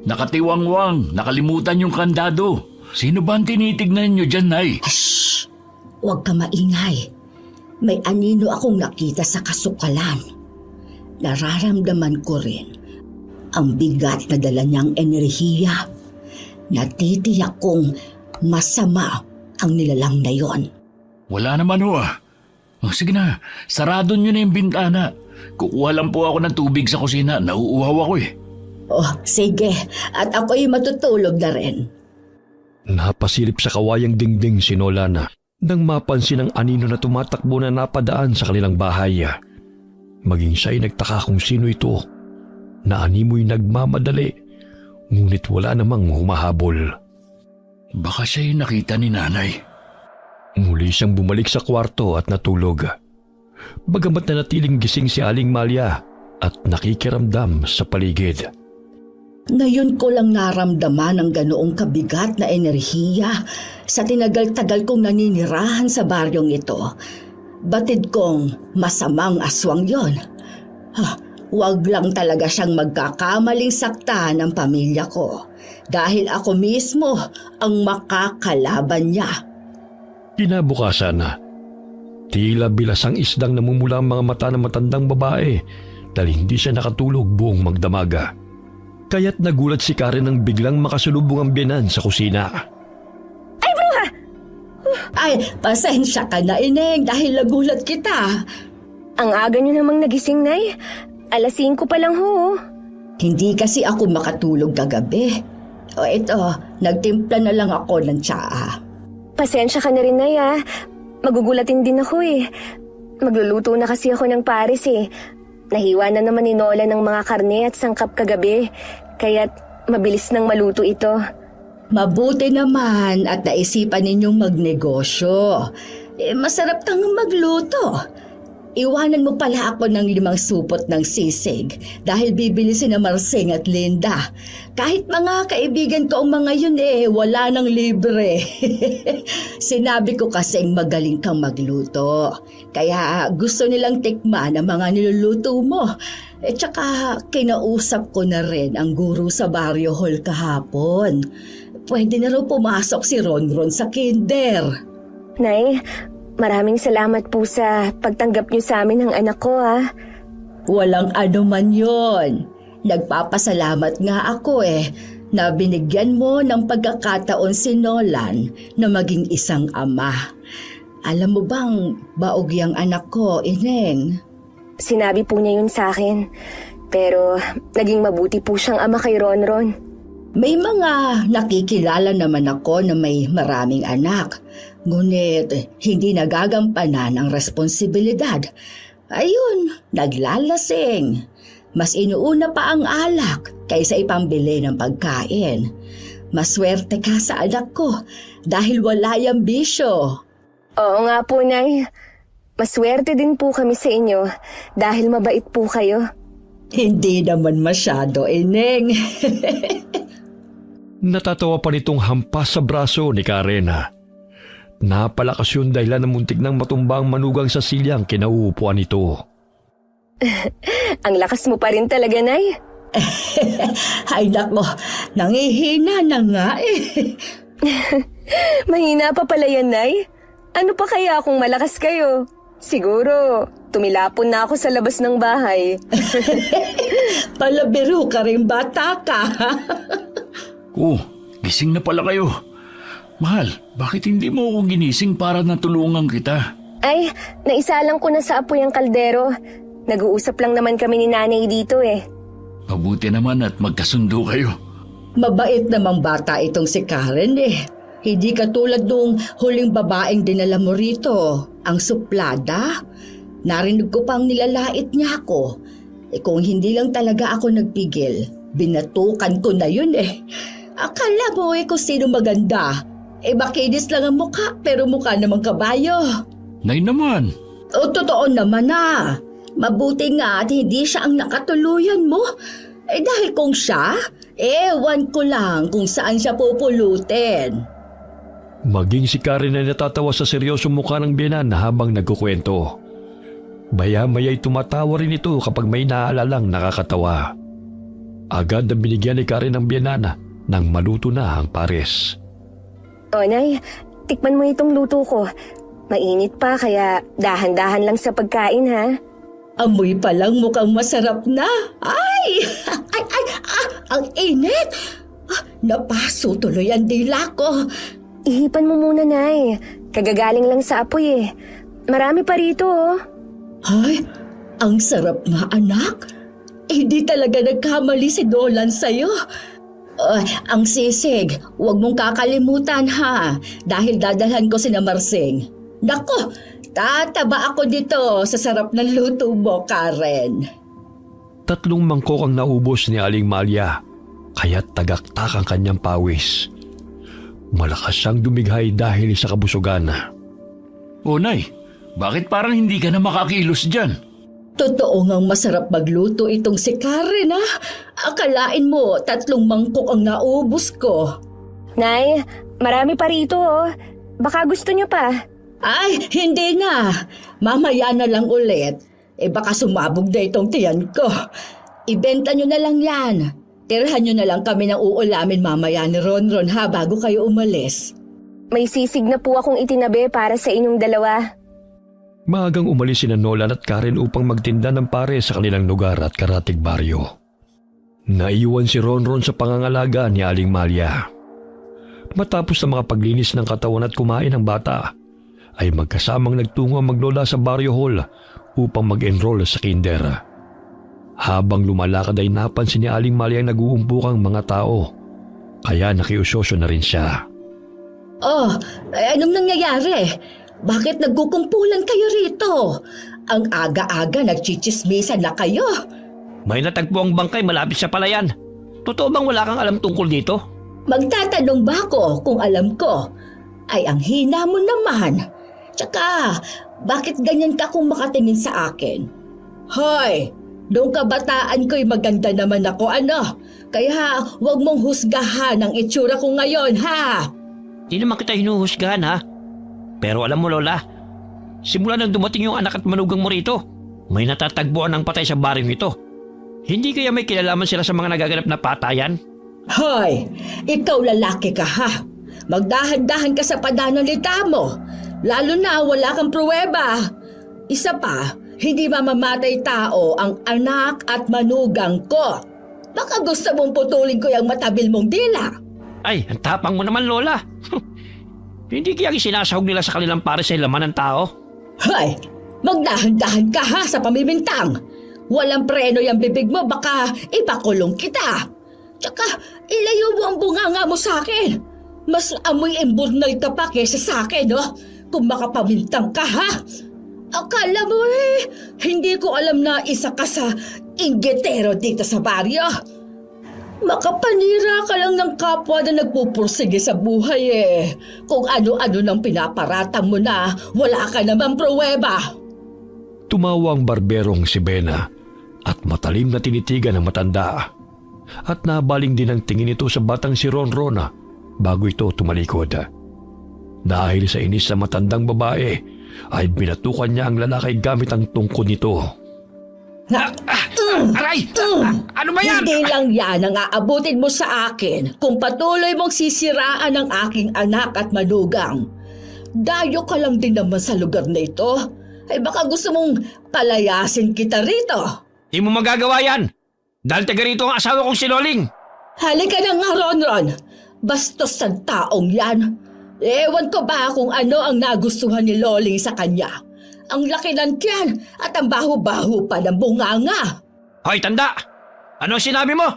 Nakatiwangwang, nakalimutan yung kandado. Sino ba ang tinitignan nyo dyan, Nay? Shh! Huwag ka maingay. May anino akong nakita sa kasukalan. Nararamdaman ko rin ang bigat na dala niyang enerhiya. Natitiyak kong masama ang nilalang na yon. Wala naman ho O sige na, sarado nyo na yung bintana. Kukuha lang po ako ng tubig sa kusina. Nauuhaw ako eh. Oh, sige. At ako'y matutulog na rin. Napasilip sa kawayang dingding si Nolan nang mapansin ang anino na tumatakbo na napadaan sa kanilang bahay. Maging siya ay nagtaka kung sino ito, na animoy nagmamadali, ngunit wala namang humahabol. Baka siya'y nakita ni Nanay. Muli siyang bumalik sa kwarto at natulog. Bagamat na natiling gising si Aling Malia at nakikiramdam sa paligid. Ngayon ko lang naramdaman ang ganoong kabigat na enerhiya sa tinagal-tagal kong naninirahan sa baryong ito. Batid kong masamang aswang yon. Huwag lang talaga siyang magkakamaling sakta ng pamilya ko dahil ako mismo ang makakalaban niya. Kinabukasan, tila bilasang isdang namumula ang mga mata ng matandang babae dahil hindi siya nakatulog buong magdamaga. Kaya't nagulat si Karen nang biglang makasalubong ang biyenan sa kusina. Ay, bruha! Ay, pasensya ka na, Ineng, dahil nagulat kita. Ang aga nyo namang nagising, Nay. 5:00 pa lang ho. Hindi kasi ako makatulog kagabi. O ito, nagtimpla na lang ako ng tsaa. Pasensya ka na rin, Nay Magugulatin din ako eh. Magluluto na kasi ako ng pares eh. Nahiwa na naman ni Nola ng mga karne at sangkap kagabi, kaya't mabilis nang maluto ito. Mabuti naman at naisipan ninyong magnegosyo. Masarap kang magluto. Iwanan mo pala ako ng 5 supot ng sisig dahil bibili si na Marsing at Linda. Kahit mga kaibigan ko ang mga yun wala nang libre. Sinabi ko kasing magaling kang magluto. Kaya gusto nilang tikman ang mga niluluto mo. Tsaka kinausap ko na rin ang guro sa Barrio Hall kahapon. pwede na raw pumasok si Ronron sa kinder. Nay, maraming salamat po sa pagtanggap niyo sa amin ng anak ko, ha. Walang ano man yon. Nagpapasalamat nga ako na binigyan mo ng pagkakataon si Nolan na maging isang ama. Alam mo bang baog yang anak ko, Ineng? Sinabi po niya yun sa akin. Pero naging mabuti po siyang ama kay Ronron. May mga nakikilala naman ako na may maraming anak. Ngunit hindi nagagampanan ang responsibilidad. Ayun, naglalasing. Mas inuuna pa ang alak kaysa ipambili ng pagkain. Maswerte ka sa anak ko dahil wala yang bisyo. Oo nga po, Nay. Maswerte din po kami sa inyo dahil mabait po kayo. Hindi naman masyado, Ineng. Natatawa pa nitong hampas sa braso ni Karen. Napalakas yun dahilan ng muntik ng matumbang manugang sa silyang kinauupuan nito. Ang lakas mo pa rin talaga, Nay. Ay nako, nangihina na nga Mahina pa pala yan, Nay. Ano pa kaya kung malakas kayo? Siguro, tumilapon na ako sa labas ng bahay. Palabiro ka rin, bata ka. Oh, gising na pala kayo. Mahal, bakit hindi mo ako ginising para natulungan kita? Ay, naisalang ko na sa apoy ang kaldero. Nag-uusap lang naman kami ni nanay dito Mabuti naman at magkasundo kayo. Mabait namang bata itong si Karen Hindi katulad nung huling babaeng dinala mo rito, ang suplada. Narinig ko pang nilalait niya ako. Kung hindi lang talaga ako nagpigil, binatukan ko na yun Akala mo kung sino maganda. Makinis lang ang mukha pero mukha namang kabayo. Nay naman. O totoo naman Mabuti nga at hindi siya ang nakatuluyan mo. Dahil kung siya, ewan ko lang kung saan siya pupulutin. Maging si Karen ay natatawa sa seryosong mukha ng biyenan habang nagkukwento. Maya-maya'y tumatawa rin ito kapag may naalalang nakakatawa. Agad na binigyan ni Karen ng biyenan nang maluto na ang pares. O, Nay, tikman mo itong luto ko. Mainit pa kaya dahan-dahan lang sa pagkain, ha? Amoy pa lang mukhang masarap na. Ay! Ang init! Napaso tuloy ang dila ko. Ihipan mo muna, Nay. Kagagaling lang sa apoy Marami pa rito, Ay, ang sarap nga anak. Hindi talaga nagkamali si Nolan sa'yo. Ang sisig, huwag mong kakalimutan ha. Dahil dadalhan ko si Marsing. Nako, tataba ako dito sa sarap ng luto mo, Karen. 3 mangkok ang naubos ni Aling Malia, kaya tagaktak ang kanyang pawis. Malakas siyang dumighay dahil sa kabusugan. Oh, Nay, bakit parang hindi ka na makakilos dyan? Totoo ngang masarap magluto itong si Karen Akalain mo 3 mangkok ang naubos ko. Nay, marami pa rito, Baka gusto niyo pa. Ay, hindi na. Mamaya na lang ulit. Baka sumabog na itong tiyan ko. Ibenta nyo na lang yan. Tirahan nyo na lang kami ng uulamin mamaya ni Ronron bago kayo umalis. May sisig na po akong itinabi para sa inyong dalawa. Maagang umalis sina Nolan at Karen upang magtinda ng pare sa kanilang lugar at karatig baryo. Naiwan si Ronron sa pangangalaga ni Aling Malia. Matapos na makapaglinis ng katawan at kumain ng bata, ay magkasamang nagtungo ang maglola sa baryo hall upang mag-enroll sa kinder. Habang lumalakad ay napansin ni Aling Malia ang nag-uumpukang mga tao, kaya nakiusyoso na rin siya. Anong nangyayari? Bakit nagkukumpulan kayo rito? Ang aga-aga nagchichismisan na kayo. May natagpo ang bangkay malapit sa palayan. Totoo bang wala kang alam tungkol dito? Magtatanong ba ako kung alam ko? Ay, ang hina mo naman. Tsaka, bakit ganyan ka kung makatingin sa akin? Hoy, noong kabataan ko'y maganda naman ako, Kaya, huwag mong husgahan ang itsura ko ngayon, ha? Di naman kita hinuhusgahan ha. Pero alam mo Lola, simula nang dumating yung anak at manugang mo rito, may natatagpuan ng patay sa baryong ito. Hindi kaya may kilalaman sila sa mga nagaganap na patayan? Hoy, ikaw lalaki ka ha. Magdahan-dahan ka sa pananalita mo. Lalo na wala kang pruweba. Isa pa, hindi mamamatay tao ang anak at manugang ko. Baka gusto mong putulin ko yung matabil mong dila. Ay, ang tapang mo naman, Lola. Hindi kaya sinasahog nila sa kanilang pare sa laman ng tao? Hoy, magdahan-dahan ka ha sa pamimintang. Walang preno yung bibig mo, baka ipakulong kita. Tsaka, ilayo mo ang bunganga mo sa akin. Mas amoy emburnal ka pa kesa sa akin, no? Kung makapamintang ka, ha? Akala mo hindi ko alam na isa ka sa inggitero dito sa baryo. Makapanira ka lang ng kapwa na nagpupursige sa buhay Kung ano-ano nang pinaparatang mo na, wala ka naman pruweba. Tumawa ang barberong si Bena at matalim na tinitigan ng matanda. At nabaling din ang tingin ito sa batang si Ronron bago ito tumalikod. Dahil sa inis sa matandang babae, ay binatukan niya ang lalaki gamit ang tungkod nito. Aray! Ano ba yan? Hindi lang yan ang aabutin mo sa akin kung patuloy mong sisiraan ang aking anak at manugang. Dayo ka lang din naman sa lugar na ito. Ay baka gusto mong palayasin kita rito. Di mo magagawa yan! Dahil taga rito ang asawa kong si Loling! Halika na nga, Ronron. Bastos sa taong yan. Ewan ko ba kung ano ang nagustuhan ni Loling sa kanya. Ang laki ng tiyan at ang baho-baho pa ng bunganga. Hoy, tanda! Ano ang sinabi mo?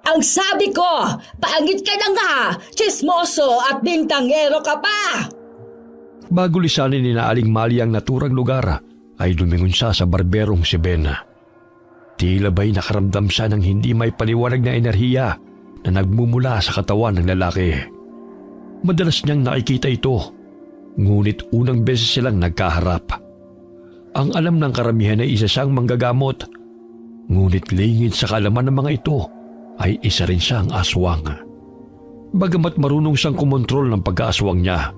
Ang sabi ko, paangit ka na nga, chismoso at bintangero ka pa. Bago lisanin ni Aling Mali ang naturang lugar, ay lumingon siya sa barberong si Bena. Tila ba'y nakaramdam siya ng hindi may paliwanag na enerhiya na nagmumula sa katawan ng lalaki. Madalas niyang nakikita ito, ngunit unang beses silang nagkaharap. Ang alam ng karamihan ay isa siyang manggagamot, ngunit lingid sa kaalaman ng mga ito ay isa rin siyang aswang. Bagamat marunong siyang kumontrol ng pag-aaswang niya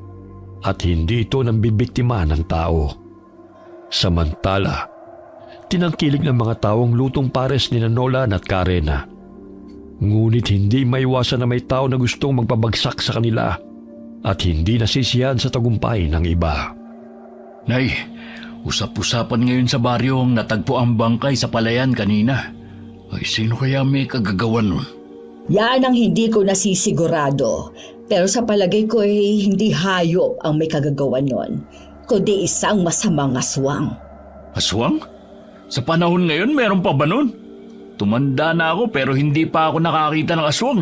at hindi ito nang bibiktima ng tao. Samantala, tinangkilig ng mga taong lutong pares ni Nolan at Karen. Ngunit hindi maiwasan na may tao na gustong magpabagsak sa kanila at hindi nasisiyahan sa tagumpay ng iba. Nay, usap-usapan ngayon sa baryo ang natagpo ang bangkay sa palayan kanina. Ay, sino kaya may kagagawan nun? Yan ang hindi ko nasisigurado. Pero sa palagay ko hindi hayop ang may kagagawan nun, kundi isang masamang aswang. Aswang? Sa panahon ngayon, meron pa ba nun? Tumanda na ako pero hindi pa ako nakakita ng aswang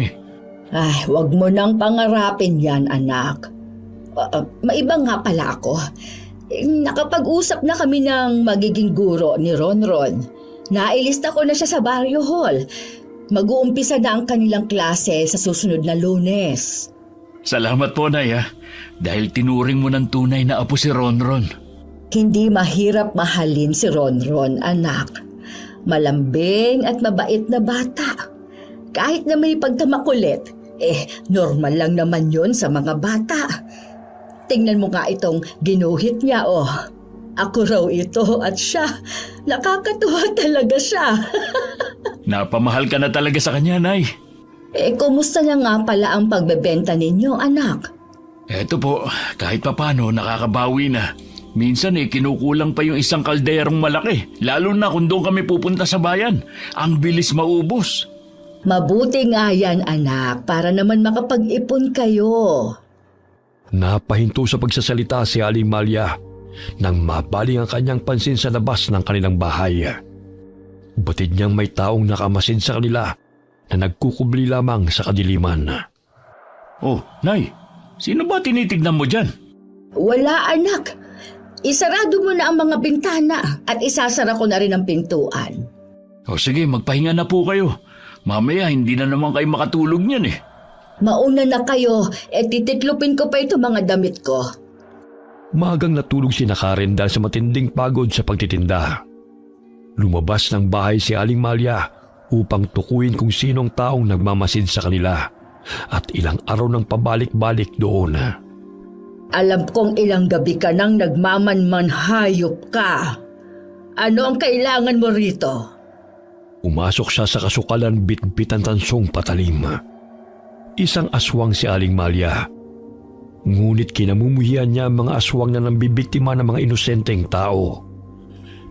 Ay, wag mo nang pangarapin yan, anak. Maiba nga pala ako. Nakapag-usap na kami ng magiging guro ni Ronron. Nailista ko na siya sa Barrio Hall. Mag-uumpisa na ang kanilang klase sa susunod na Lunes. Salamat po, Nay, dahil tinuring mo ng tunay na apo si Ronron. Hindi mahirap mahalin si Ronron, anak. Malambing at mabait na bata. Kahit na may pagkamakulit, normal lang naman yun sa mga bata. Tingnan mo nga itong ginuhit niya, oh. Ako raw ito at siya. Nakakatuwa talaga siya. Napamahal ka na talaga sa kanya, Nay. Kumusta na nga pala ang pagbebenta ninyo, anak? Eto po, kahit papano nakakabawi na. Minsan kinukulang pa yung isang kalderong malaki. Lalo na kung doon kami pupunta sa bayan. Ang bilis maubos. Mabuti nga yan, anak, para naman makapag-ipon kayo. Napahinto sa pagsasalita si Aling Malia nang mabaling ang kanyang pansin sa labas ng kanilang bahay. Batid niyang may taong nakamasid sa kanila na nagkukubli lamang sa kadiliman. Oh, Nay, sino ba tinitignan mo dyan? Wala, anak. Isarado mo na ang mga bintana at isasara ko na rin ang pintuan. O sige, magpahinga na po kayo. Mamaya hindi na naman kayo makatulog niyan Mauna na kayo, titiklupin ko pa ito mga damit ko. Maagang natulog si Karen dahil sa matinding pagod sa pagtitinda. Lumabas ng bahay si Aling Malia upang tukuyin kung sinong taong nagmamasid sa kanila at ilang araw ng pabalik-balik doon. Alam kong ilang gabi ka nang nagmamanman, hayop ka. Ano ang kailangan mo rito? Umasok siya sa kasukalan bitbit ang tansong patalim. Isang aswang si Aling Malia. Ngunit kinamumuhian niya ang mga aswang na nambibiktima ng mga inosenteng tao.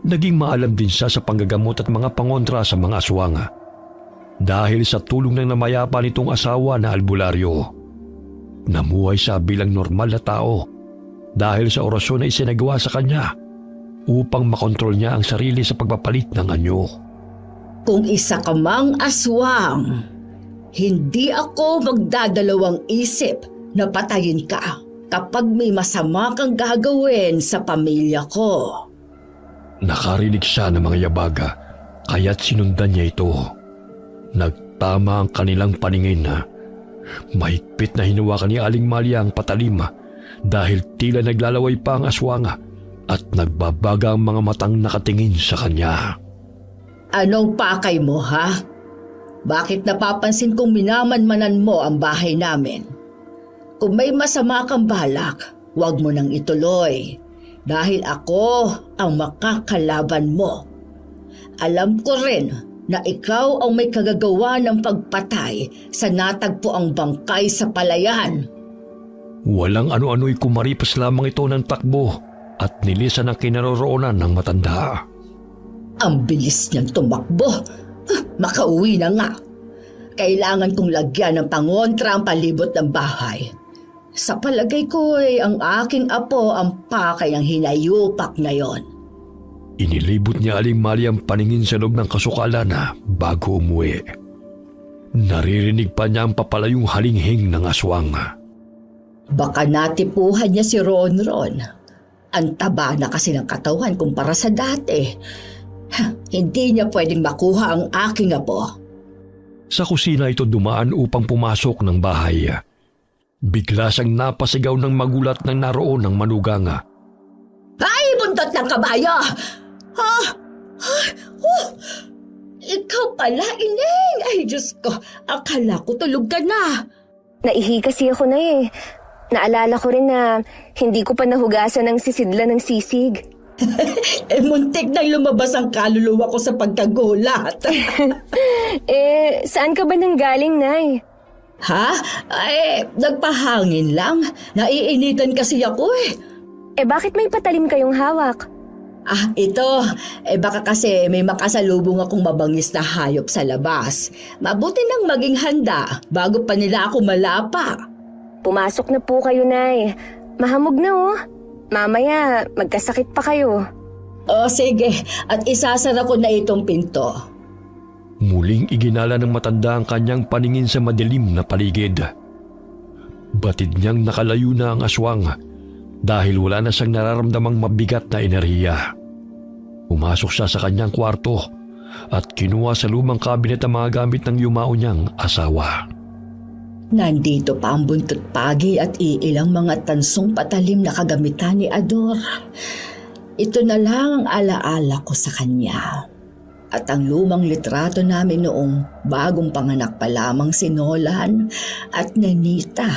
Naging maalam din siya sa panggagamot at mga pangontra sa mga aswang. Dahil sa tulong ng namayapa nitong asawa na albularyo, namuhay siya bilang normal na tao dahil sa orasyon na isinagawa sa kanya upang makontrol niya ang sarili sa pagpapalit ng anyo. Kung isa ka mang aswang, hindi ako magdadalawang isip na patayin ka kapag may masama kang gagawin sa pamilya ko. Nakarinig siya ng mga yabaga, kaya't sinundan niya ito. Nagtama ang kanilang paningin. Mahigpit na hinawakan ni Aling Malia ang patalim dahil tila naglalaway pa ang aswang at nagbabaga ang mga matang nakatingin sa kanya. Anong pakay mo, ha? Bakit napapansin kong minamanmanan mo ang bahay namin? Kung may masama kang balak, huwag mo nang ituloy. Dahil ako ang makakalaban mo. Alam ko rin na ikaw ang may kagagawa ng pagpatay sa natagpo ang bangkay sa palayan. Walang ano-ano'y kumaripas lamang ito ng takbo at nilisan ang kinaroroonan ng matanda. Ang bilis niyang tumakbo. Makauwi na nga. Kailangan kong lagyan ng pangontra ang palibot ng bahay. Sa palagay ko ay ang aking apo ang pakay ang hinayupak na yon. Inilibot niya Aling Malia ang paningin sa loob ng kasukalan bago umuwi. Naririnig pa niya ang papalayong halinghing ng aswang. Baka natipuhan niya si Ronron. Ang taba na kasi ng katawan kumpara sa dati. Hindi niya pwedeng makuha ang aking apo. Sa kusina ito dumaan upang pumasok ng bahay. Bigla siyang napasigaw ng magulat ng naroon ng manugang. Ay, buntot ng kabayo! Ha? Ikaw pala, Ineng! Ay, Diyos ko, akala ko tulog ka na. Naihi kasi ako na eh. Naalala ko rin na hindi ko pa nahugasan ng sisidla ng sisig. Muntik na lumabas ang kaluluwa ko sa pagkagulat. Saan ka ba nanggaling, Nay? Ha? Ay, nagpahangin lang. Naiinitan kasi ako eh. Bakit may patalim kayong hawak? Ito. Baka kasi may makasalubong akong mabangis na hayop sa labas. Mabuti nang maging handa bago pa nila ako malapa. Pumasok na po kayo, Nay. Mahamog na oh. Mamaya, magkasakit pa kayo. Sige. At isasara ko na itong pinto. Muling iginala ng matanda ang kanyang paningin sa madilim na paligid. Batid niyang nakalayo na ang aswang dahil wala na siyang nararamdamang mabigat na enerhiya. Pumasok siya sa kanyang kwarto at kinuha sa lumang kabinet ang mga gamit ng yumao niyang asawa. Nandito pa ang buntot pagi at iilang mga tansong patalim na kagamitan ni Ador. Ito na lang ang alaala ko sa kanya. At ang lumang litrato namin noong bagong panganak pa lamang si Nolan at Nenita.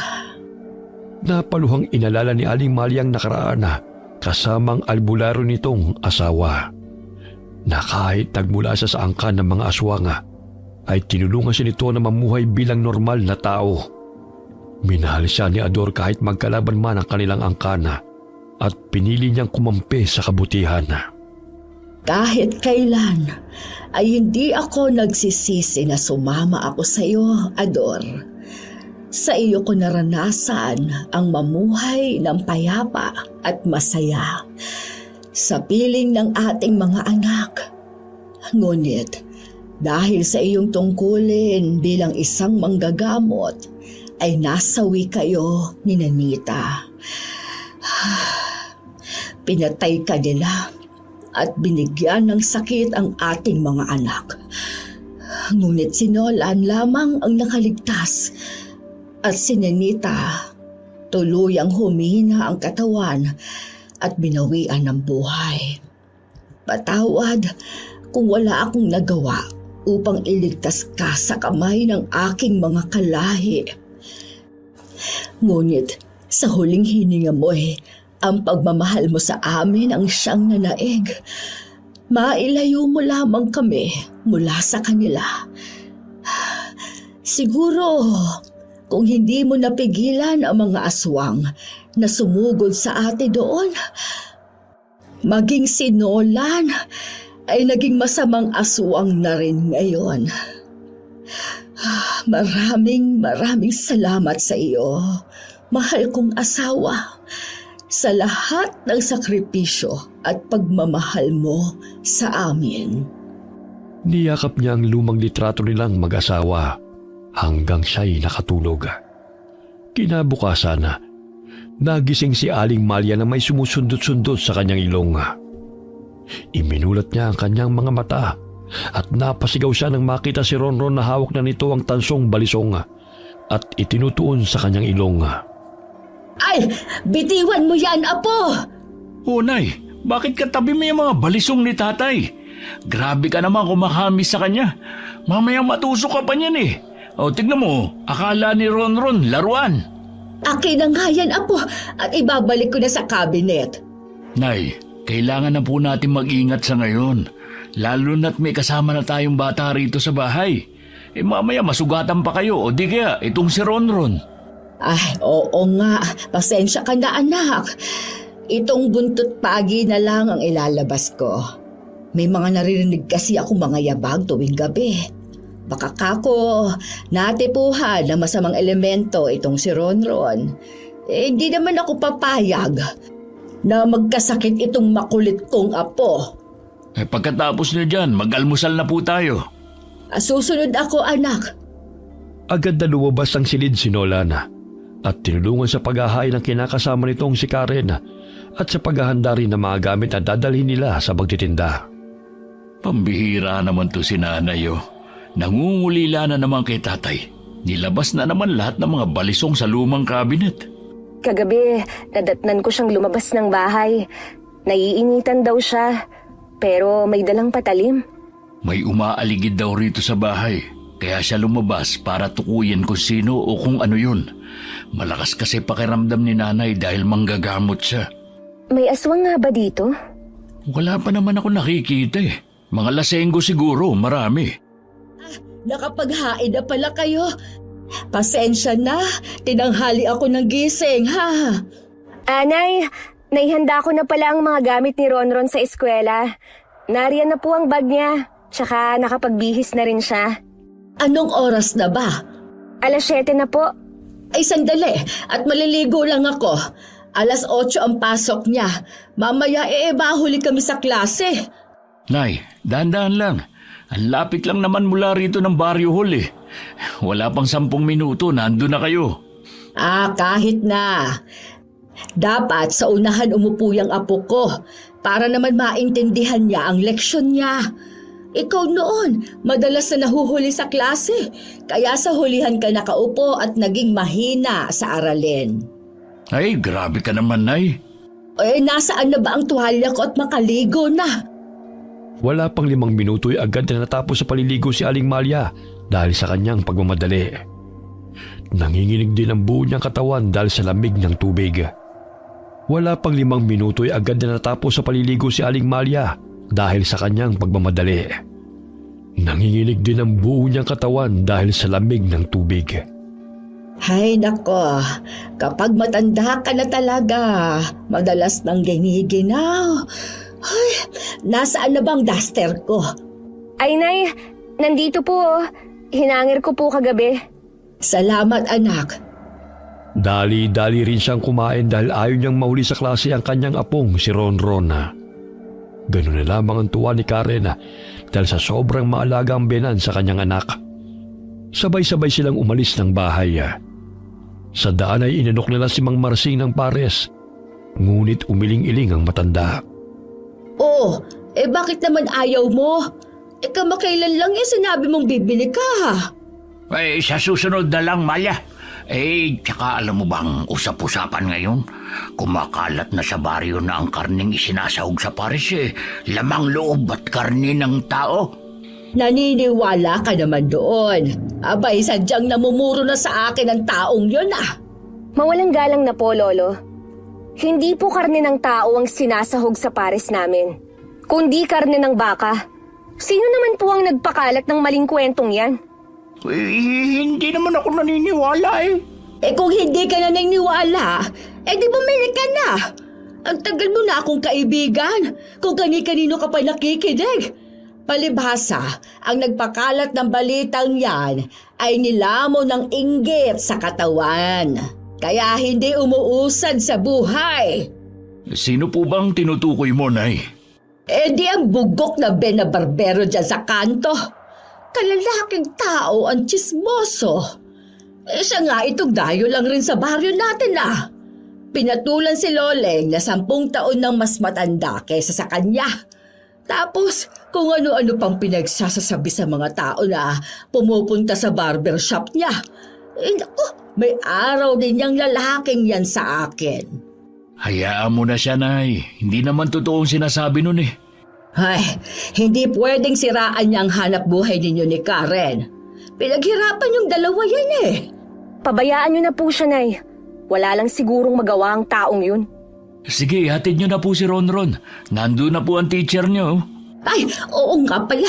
Napaluhang inalala ni Aling Malia ang nakaraan kasamang albularyo nitong asawa. Na kahit nagmula sa angkan ng mga aswang ay tinulungan siya nito na mamuhay bilang normal na tao. Minahal siya ni Ador kahit magkalaban man ang kanilang angkan at pinili niyang kumampi sa kabutihan. Kahit kailan ay hindi ako nagsisisi na sumama ako sa iyo, Ador. Sa iyo ko naranasan ang mamuhay ng payapa at masaya sa piling ng ating mga anak. Ngunit dahil sa iyong tungkulin bilang isang manggagamot ay nasawi kayo ni Nenita. Pinatay ka nila at binigyan ng sakit ang ating mga anak. Ngunit si Nolan lamang ang nakaligtas at si Nenita tuluyang humina ang katawan at binawian ng buhay. Patawad kung wala akong nagawa upang iligtas ka sa kamay ng aking mga kalahi. Ngunit sa huling hininga mo ang pagmamahal mo sa amin ang siyang nanaig. Mailayo mo lamang kami mula sa kanila. Siguro kung hindi mo napigilan ang mga aswang na sumugod sa ate doon, maging si Nolan ay naging masamang aswang na rin ngayon. Maraming salamat sa iyo, mahal kong asawa, sa lahat ng sakripisyo at pagmamahal mo sa amin. Niyakap niya ang lumang litrato nilang mag-asawa hanggang siya'y nakatulog. Kinabukasan, nagising si Aling Malia na may sumusundot-sundot sa kanyang ilong. Iminulat niya ang kanyang mga mata at napasigaw siya nang makita si Ronron na hawak na nito ang tansong balisong at itinutuon sa kanyang ilong. Ay, bitiwan mo yan, Apo! Oh, Nay, bakit katabi mo yung mga balisong ni tatay? Grabe ka naman kumakamis sa kanya. Mamaya matusok ka pa niyan eh. O, tignan mo, akala ni Ronron laruan. Akin na nga yan, Apo, at ibabalik ko na sa cabinet. Nay, kailangan na po natin mag-ingat sa ngayon. Lalo na't may kasama na tayong bata rito sa bahay. Eh mamaya masugatan pa kayo o di kaya itong si Ronron. Ay, oo nga, pasensya ka na, anak. Itong buntot pagi na lang ang ilalabas ko. May mga naririnig kasi ako mga yabag tuwing gabi. Baka kako, natipuhan ng masamang elemento itong si Ronron. Eh, hindi naman ako papayag na magkasakit itong makulit kong apo. Eh pagkatapos niyo dyan, mag-almusal na po tayo. Susunod ako, anak. Agad na lumabas ang silid si Nolan at tinulungan sa paghahain ng kinakasama nitong si Karen at sa paghahanda rin ng mga gamit na dadalhin nila sa pagtitinda. Pambihira naman to si nanay oh. Nangungulila na naman kay tatay. Nilabas na naman lahat ng mga balisong sa lumang kabinet. Kagabi, nadatnan ko siyang lumabas ng bahay. Naiinitan daw siya, pero may dalang patalim. May umaaligid daw rito sa bahay. Kaya siya lumabas para tukuyin kung sino o kung ano yun. Malakas kasi pakiramdam ni nanay dahil manggagamot siya. May aswang nga ba dito? Wala pa naman ako nakikita eh. Mga lasenggo siguro, marami. Nakapaghain na pala kayo. Pasensya na, tinanghali ako ng gising, ha? Anay, naihanda ko na pala ang mga gamit ni Ronron sa eskwela. Nariyan na po ang bag niya, tsaka nakapagbihis na rin siya. Anong oras na ba? 7:00 na po. Ay, sandali, at maliligo lang ako. 8:00 ang pasok niya. Mamaya bahuli kami sa klase. Nay, dahan-dahan lang. Ang lapit lang naman mula rito ng Barrio Hall eh. Wala pang 10 minuto, nandun na kayo. Kahit na. Dapat sa unahan umupo yung apo ko para naman maintindihan niya ang leksyon niya. Ikaw noon, madalas na nahuhuli sa klase, kaya sa hulihan ka nakaupo at naging mahina sa aralin. Ay, grabe ka naman, Nay. Nasaan na ba ang tuwalya ko at makaligo na? Wala pang 5 minuto ay agad na natapos sa paliligo si Aling Malia dahil sa kanyang pagmamadali. Nanginginig din ang buo niyang katawan dahil sa lamig ng tubig. Wala pang 5 minuto ay agad na natapos sa paliligo si Aling Malia dahil sa kanyang pagmamadali. Nanginginig din ang buo niyang katawan dahil sa lamig ng tubig. Hay nako, kapag matanda ka na talaga, madalas nang giniginaw. Ay, nasaan na bang duster ko? Ay, Nay, nandito po. Hinangir ko po kagabi. Salamat, anak. Dali-dali rin siyang kumain dahil ayaw niyang mahuli sa klase ang kanyang apong si Ronron. Ganun na lamang ang tuwa ni Karen dahil sa sobrang maalaga ang biyenan sa kanyang anak. Sabay-sabay silang umalis ng bahay. Sa daan ay inanok nila si Mang Marsing ng pares, ngunit umiling-iling ang matanda. Oh, bakit naman ayaw mo? Kamakailan lang sinabi mong bibili ka. Sa susunod na lang, Malia. Tsaka alam mo bang usap-usapan ngayon? Kumakalat na sa baryo na ang karning isinasahog sa pares lamang loob at karne ng tao. Naniniwala ka naman doon. Abay, sadyang namumuro na sa akin ang taong yun Mawalang galang na po, Lolo. Hindi po karne ng tao ang sinasahog sa pares namin, kundi karne ng baka. Sino naman po ang nagpakalat ng maling kwentong yan? Hindi naman ako naniniwala eh. Eh kung hindi ka naniniwala, di bumili ka na. Ang tagal mo na akong kaibigan, kung kani-kanino ka pa nakikinig. Palibhasa, ang nagpakalat ng balitang yan ay nilamon ng inggit sa katawan. Kaya hindi umuusad sa buhay. Sino po bang tinutukoy mo, Nay? Di ang bugok na Ben na barbero dyan sa kanto. Kalalaking tao ang tsismoso. Siya nga itong dayo lang rin sa baryo natin Pinatulan si Loleng na 10 taon nang mas matanda kaysa sa kanya. Tapos kung ano-ano pang pinagsasasabi sa mga tao na pumupunta sa barbershop niya. Naku, may araw din niyang lalaking yan sa akin. Hayaan mo na siya, Nay. Hindi naman totoong sinasabi nun eh. Ay, hindi pwedeng siraan niya ang hanap buhay ninyo ni Karen. Pinaghirapan yung dalawa yan eh. Pabayaan niyo na po siya, Nay. Wala lang sigurong magawa ang taong yun. Sige, hatid niyo na po si Ronron. Nandun na po ang teacher niyo. Ay, oo nga pala.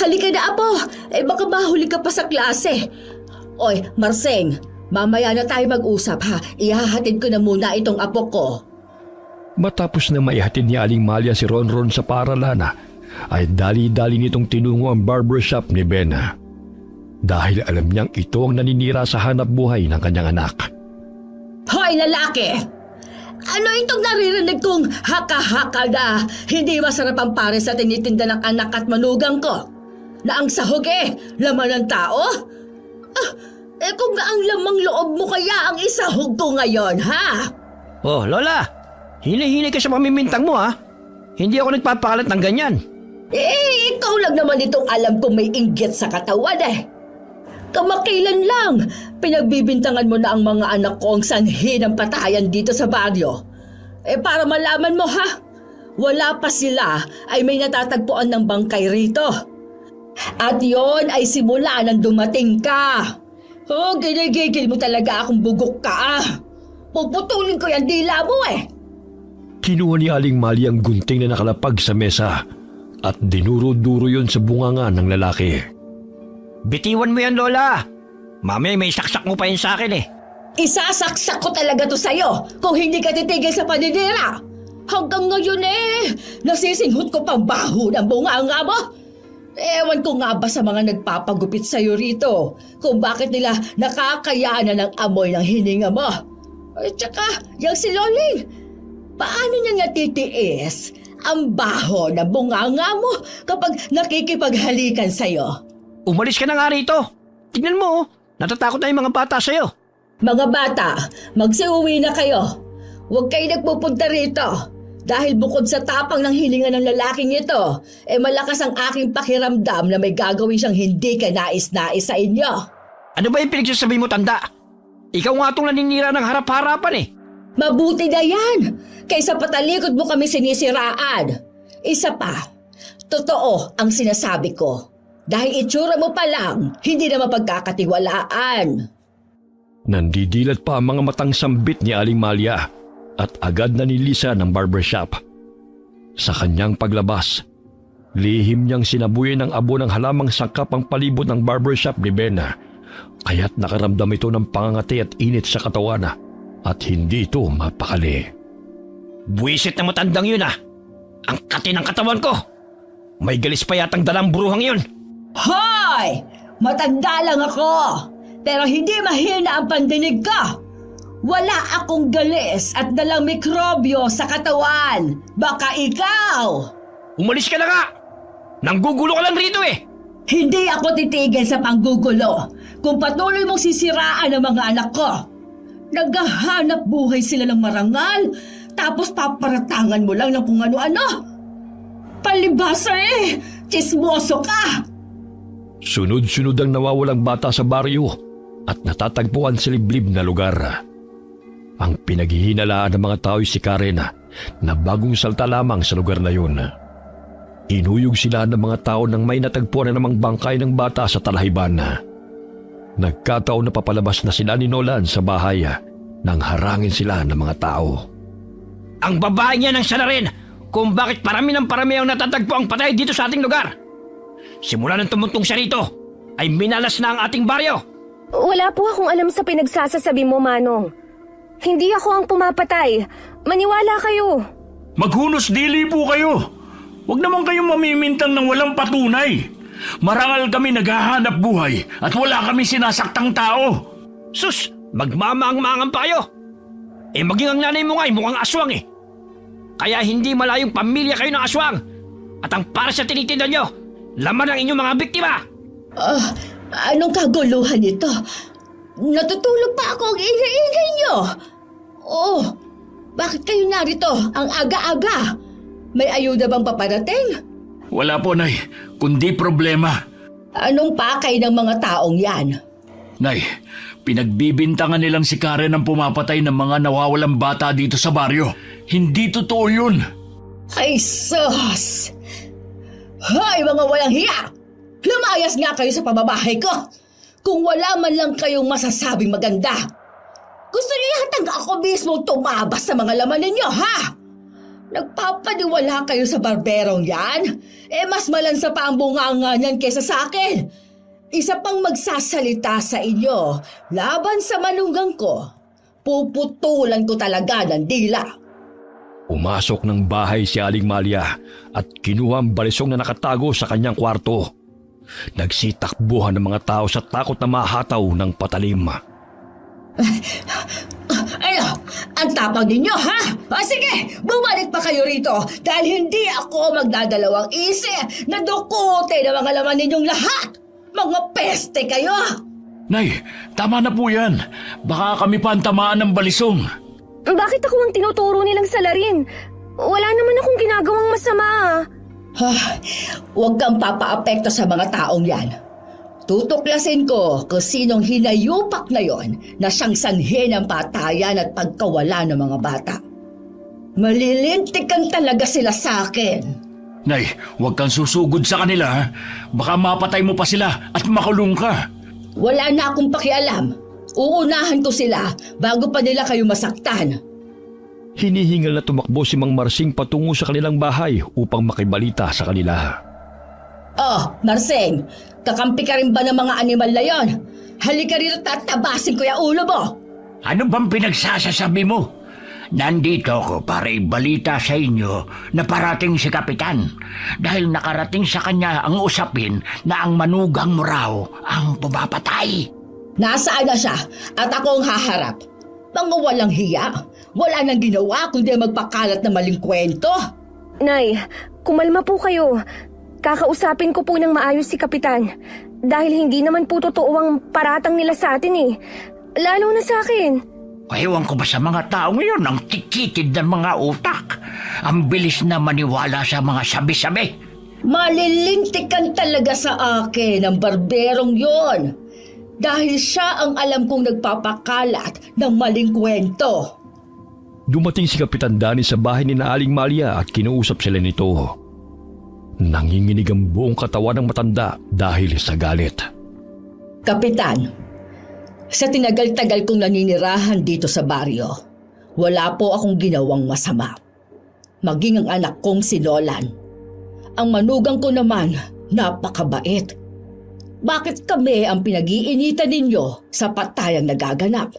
Halika na, Apo. Baka mahuli ka pa sa klase. Oy, Marseng, mamaya na tayo mag-usap ha. Ihahatid ko na muna itong apo ko. Matapos na maihatid ni Aling Malia si Ronron sa paaralan, ay dali-dali nitong tinungo ang barbershop ni Ben. Dahil alam niyang ito ang naninira sa hanap buhay ng kanyang anak. Hoy, lalaki! Ano itong naririnig kong haka-haka na hindi masarap ang pare sa tinitinda ng anak at manugang ko? Na ang sahog laman ng tao? Kung ang lamang loob mo kaya ang isahog ko ngayon, ha? Oh, Lola, hini-hini ka sa pamimintang mo Hindi ako nagpapakalat ng ganyan. Ikaw lang naman itong alam kong may inggit sa katawan Kamakilan lang, pinagbibintangan mo na ang mga anak ko ang sanhi ng patayan dito sa baryo. Para malaman mo wala pa sila ay may natatagpuan ng bangkay rito. At yon ay simula nang dumating ka. Ginigigil mo talaga akong bugok ka Puputulin ko yung dila mo Kinuha ni Aling Mali ang gunting na nakalapag sa mesa at dinuro-duro yon sa bunganga ng lalaki. Bitiwan mo yan, Lola. Mamaya may saksak mo pa yun sa akin Isasaksak ko talaga to sa'yo kung hindi ka titigil sa paninira. Hanggang ngayon nasisinghot ko pang baho ng bunganga mo. Ewan ko nga ba sa mga nagpapagupit sa'yo rito kung bakit nila nakakayanan ng amoy ng hininga mo. Tsaka, yung si Loling, paano niya natitiis ang baho ng bunganga mo kapag nakikipaghalikan sa'yo? Umalis ka na nga rito. Tignan mo, natatakot na yung mga bata sa'yo. Mga bata, magsiuwi na kayo. Huwag kayo nagpupunta rito. Dahil bukod sa tapang ng hininga ng lalaking ito, malakas ang aking pakiramdam na may gagawin siyang hindi ka nais-nais sa inyo. Ano ba yung pinagsasabi mo, tanda? Ikaw nga itong naninira ng harap-harapan Mabuti na yan, kaysa patalikod mo kami sinisiraan. Isa pa, totoo ang sinasabi ko. Dahil itsura mo pa lang, hindi na mapagkakatiwalaan. Nandidilat pa ang mga matang sambit ni Aling Malia at agad na nilisa ng barbershop. Sa kanyang paglabas, lihim niyang sinabuyan ng abo ng halamang sangkap ang palibot ng barbershop ni Ben. Kaya't nakaramdam ito ng pangangati at init sa katawan at hindi ito mapakali. Buwisit na matandang yun Ang kati ng katawan ko. May galis pa yatang dalang bruhang yun. Hoy! Matanda lang ako, pero hindi mahina ang pandinig ko. Wala akong galis at dalang mikrobyo sa katawan. Baka ikaw! Umalis ka na nga! Nanggugulo ka lang rito Hindi ako titigil sa panggugulo kung patuloy mong sisiraan ang mga anak ko. Naghahanap buhay sila ng marangal, tapos paparatangan mo lang ng kung ano-ano. Palibhasa Tsismoso ka! Sunod-sunod ang nawawalang bata sa baryo at natatagpuan sa liblib na lugar. Ang pinaghihinalaan ng mga tao si Karen na bagong salta lamang sa lugar na yun. Inuyog sila ng mga tao nang may natagpuan na namang bangkay ng bata sa talahibaan. Nagkataon na papalabas na sila ni Nolan sa bahay nang harangin sila ng mga tao. Ang babae niya nang siya na rin kung bakit parami ng parami ang natatagpo ang patay dito sa ating lugar. Simula nang tumuntong siya rito, ay minalas na ang ating baryo. Wala po akong alam sa pinagsasasabi mo, Manong. Hindi ako ang pumapatay. Maniwala kayo. Maghunos dili po kayo. Huwag naman kayong mamimintang ng walang patunay. Marangal kami naghahanap buhay at wala kami sinasaktang tao. Sus, magmamaang-maangan pa kayo. Maging ang nanay mo nga ay mukhang aswang eh. Kaya hindi malayong pamilya kayo ng aswang. At ang para sa tinitindan nyo, laman ng inyong mga biktima. Anong kaguluhan ito? Natutulog pa ako ang ingay-ingay nyo. Oh, bakit kayo narito ang aga-aga? May ayuda bang paparating? Wala po, Nay, kundi problema. Anong pakay ng mga taong yan? Nay, pinagbibintangan nilang si Karen ang pumapatay ng mga nawawalang bata dito sa baryo. Hindi totoo yun. Ay, sus! Hay, mga walang hiya! Lumayas nga kayo sa pamamahay ko! Kung wala man lang kayong masasabing maganda. Gusto niyo yatang ako mismo tumabas sa mga laman ninyo, ha? Nagpapaniwala kayo sa barberong yan? Mas malansa pa ang bunganga niyan kesa sa akin. Isa pang magsasalita sa inyo laban sa manugang ko. Puputulan ko talaga ng dila. Umasok ng bahay si Aling Malia at kinuha ang balisong na nakatago sa kanyang kwarto. Nagsitakbuhan ng mga tao sa takot na mahataw ng patalim. Ano? Ang tapang ninyo, ha? Sige, bumalik pa kayo rito dahil hindi ako magdadalawang isip na dukutin ang mga laman ninyong lahat. Mga peste kayo! Nay, tama na po yan. Baka kami pa ang tamaan ng balisong. Bakit ako ang tinuturo nilang salarin? Wala naman akong ginagawang masama. Huwag kang papaapekto sa mga taong yan. Tutuklasin ko kung sinong hinayupak na yon na siyang sanhi ng patayan at pagkawala ng mga bata. Malilintikan talaga sila sa akin. Nay, huwag kang susugod sa kanila, ha? Baka mapatay mo pa sila at makulong ka. Wala na akong pakialam. Uunahan ko sila bago pa nila kayo masaktan. Hinihingal na tumakbo si Mang Marsing patungo sa kanilang bahay upang makibalita sa kanila. Oh, Marseng, kakampi ka rin ba ng mga animal na yon? Halika rito at tabasin ko yung ulo mo. Ano bang pinagsasasabi mo? Nandito ako para ibalita sa inyo na parating si Kapitan dahil nakarating sa kanya ang usapin na ang manugang mo raw ang pumapatay. Nasaan na siya at ako ang haharap? Mga walang hiya. Wala nang ginawa kundi magpakalat ng maling kwento. Nay, kumalma po kayo. Kakausapin ko po ng maayos si Kapitan. Dahil hindi naman po totoo ang paratang nila sa atin eh. Lalo na sa akin. Ewan ko ba sa mga tao ngayon ang tikitid ng mga utak? Ang bilis na maniwala sa mga sabi-sabi. Malilintikan talaga sa akin ang barberong yon. Dahil siya ang alam kong nagpapakalat ng maling kwento. Dumating si Kapitan Danny sa bahay ni Aling Malia at kinuusap sila nito. Nanginginig ang buong katawan ng matanda dahil sa galit. Kapitan, sa tinagal-tagal kong naninirahan dito sa baryo, wala po akong ginawang masama. Maging ang anak kong si Nolan. Ang manugang ko naman, napakabait. Bakit kami ang pinag-iinitan ninyo sa patayang nagaganap?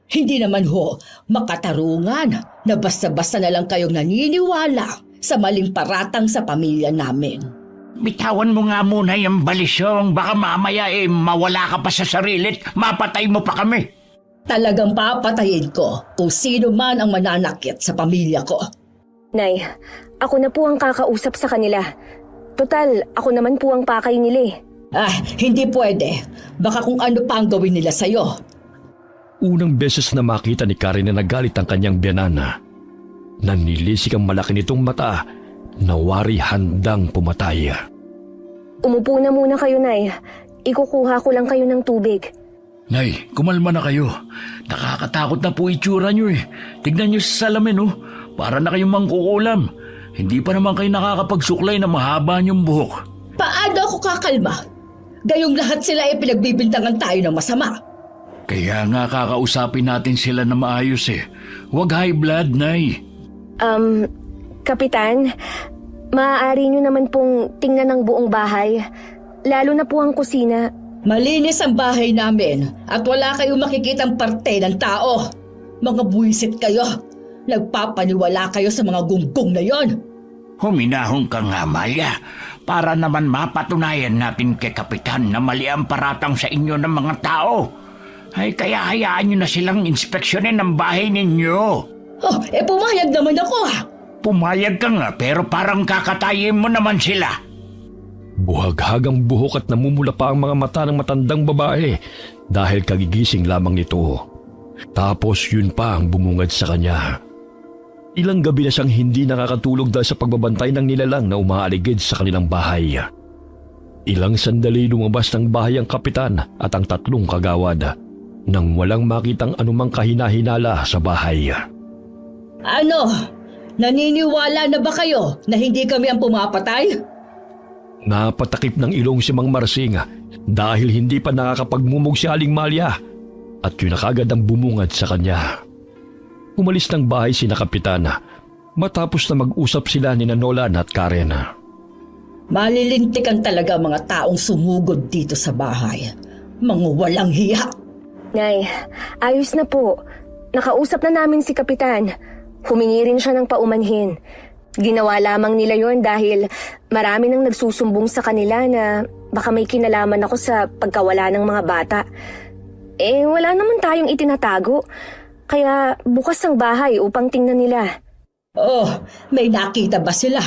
Hindi naman ho makatarungan na basta-basta na lang kayong naniniwala sa maling paratang sa pamilya namin. Bitawan mo nga muna yung balisong. Baka mamaya mawala ka pa sa sarilit. Mapatay mo pa kami. Talagang papatayin ko kung sino man ang mananakit sa pamilya ko. Nay, ako na po ang kakausap sa kanila. Total, ako naman po ang pakay nila eh. Hindi pwede. Baka kung ano pa ang gawin nila sa'yo. Unang beses na makita ni Karen na nagalit ang kanyang biyanana. Nanilisik ang malaki nitong mata na wari handang pumatay. Umupo na muna kayo, Nay. Ikukuha ko lang kayo ng tubig. Nay, kumalma na kayo. Nakakatakot na po itsura nyo eh. Tignan nyo sa salamin oh. Para na kayong mangkukulam. Hindi pa naman kayo nakakapagsuklay na mahaba niyong buhok. Paano ako kakalma? Gayong lahat sila ay pinagbibintangan tayo ng masama. Kaya nga kakausapin natin sila na maayos eh. Huwag high blood, Nay. Kapitan, maaari nyo naman pong tingnan ang buong bahay. Lalo na po ang kusina. Malinis ang bahay namin at wala kayong makikitang parte ng tao. Mga buwisit kayo. Nagpapaniwala kayo sa mga gunggong na yon. Huminahon ka nga, Malia, para naman mapatunayan natin kay Kapitan na mali ang paratang sa inyo ng mga tao. Ay kaya hayaan nyo na silang inspeksyonin ang bahay ninyo. Oh, pumayag naman ako. Pumayag ka nga pero parang kakatayin mo naman sila. Buhaghagang buhok at namumula pa ang mga mata ng matandang babae dahil kagigising lamang nito. Tapos yun pa ang bumungad sa kanya. Ilang gabi na siyang hindi nakakatulog dahil sa pagbabantay ng nilalang na umaaligid sa kanilang bahay. Ilang sandali lumabas ng bahay ang kapitan at ang 3 kagawad nang walang makitang anumang kahina-hinala sa bahay. Ano? Naniniwala na ba kayo na hindi kami ang pumapatay? Napatakip ng ilong si Mang Marsing dahil hindi pa nakakapagmumog si Aling Malia at yun na kagad ang bumungad sa kanya. Umalis ng bahay sina Kapitan matapos na mag-usap sila ni Nolan at Karen. Malilintikan talaga mga taong sumugod dito sa bahay. Mga walang hiya. Nay, ayos na po. Nakausap na namin si Kapitan. Humingi rin siya ng paumanhin. Ginawa lamang nila yon dahil marami nang nagsusumbong sa kanila na baka may kinalaman ako sa pagkawala ng mga bata. Wala naman tayong itinatago. Kaya bukas ang bahay upang tingnan nila. Oh, may nakita ba sila?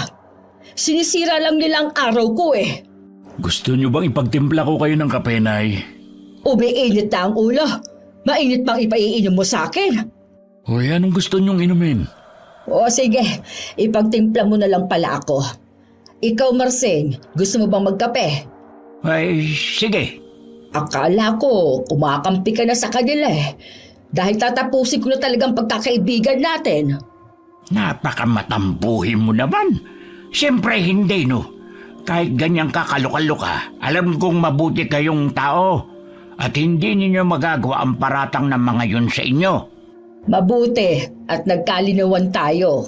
Sinisira lang nila ang araw ko eh. Gusto nyo bang ipagtimpla ko kayo ng kape, Nay? Umiinit na ang ulo. Mainit pang ipaiinom mo sa akin. Hoy, anong gusto nyong inumin? O sige, ipagtimpla mo na lang pala ako. Ikaw, Marsing, gusto mo bang magkape? Ay, sige. Akala ko kumakampi ka na sa kanila eh. Dahil tatapusin ko na talagang pagkakaibigan natin. Napakamatampuhin mo naman. Siyempre hindi, no. Kahit ganyang kakalukal-luka, alam kong mabuti kayong tao at hindi ninyo magagawa ang paratang ng mga yun sa inyo. Mabuti at nagkalinawan tayo.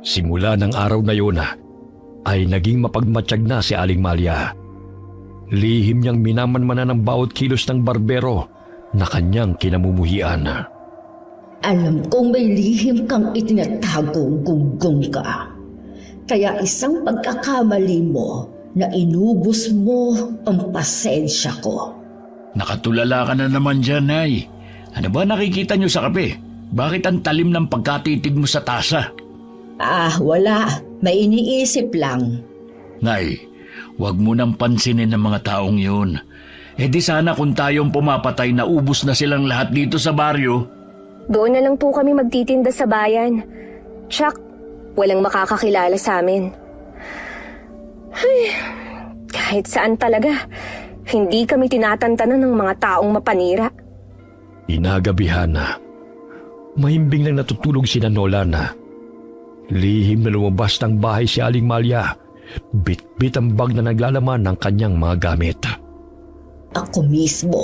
Simula ng araw na yun ay naging mapagmatsyag na si Aling Malia. Lihim niyang minamanmanan ng bawat kilos ng barbero na kanyang kinamumuhian. Alam kong may lihim kang itinatagong gunggong ka. Kaya isang pagkakamali mo na inubos mo ang pasensya ko. Nakatulala ka na naman dyan, Nay. Ano ba nakikita nyo sa kape? Bakit ang talim ng pagkatitig mo sa tasa? Wala. May iniisip lang. Nay, huwag mo nang pansinin ng mga taong yun. Di sana kung tayong pumapatay na ubos na silang lahat dito sa baryo. Doon na lang po kami magtitinda sa bayan. Tsak, walang makakakilala sa amin. Ay, kahit saan talaga, hindi kami tinatantanan ng mga taong mapanira. Inagabihan na. Mahimbing lang natutulog si Nolan. Lihim na lumabas ng bahay si Aling Malia. Bit-bit ang bag na naglalaman ng kanyang mga gamit. Ako mismo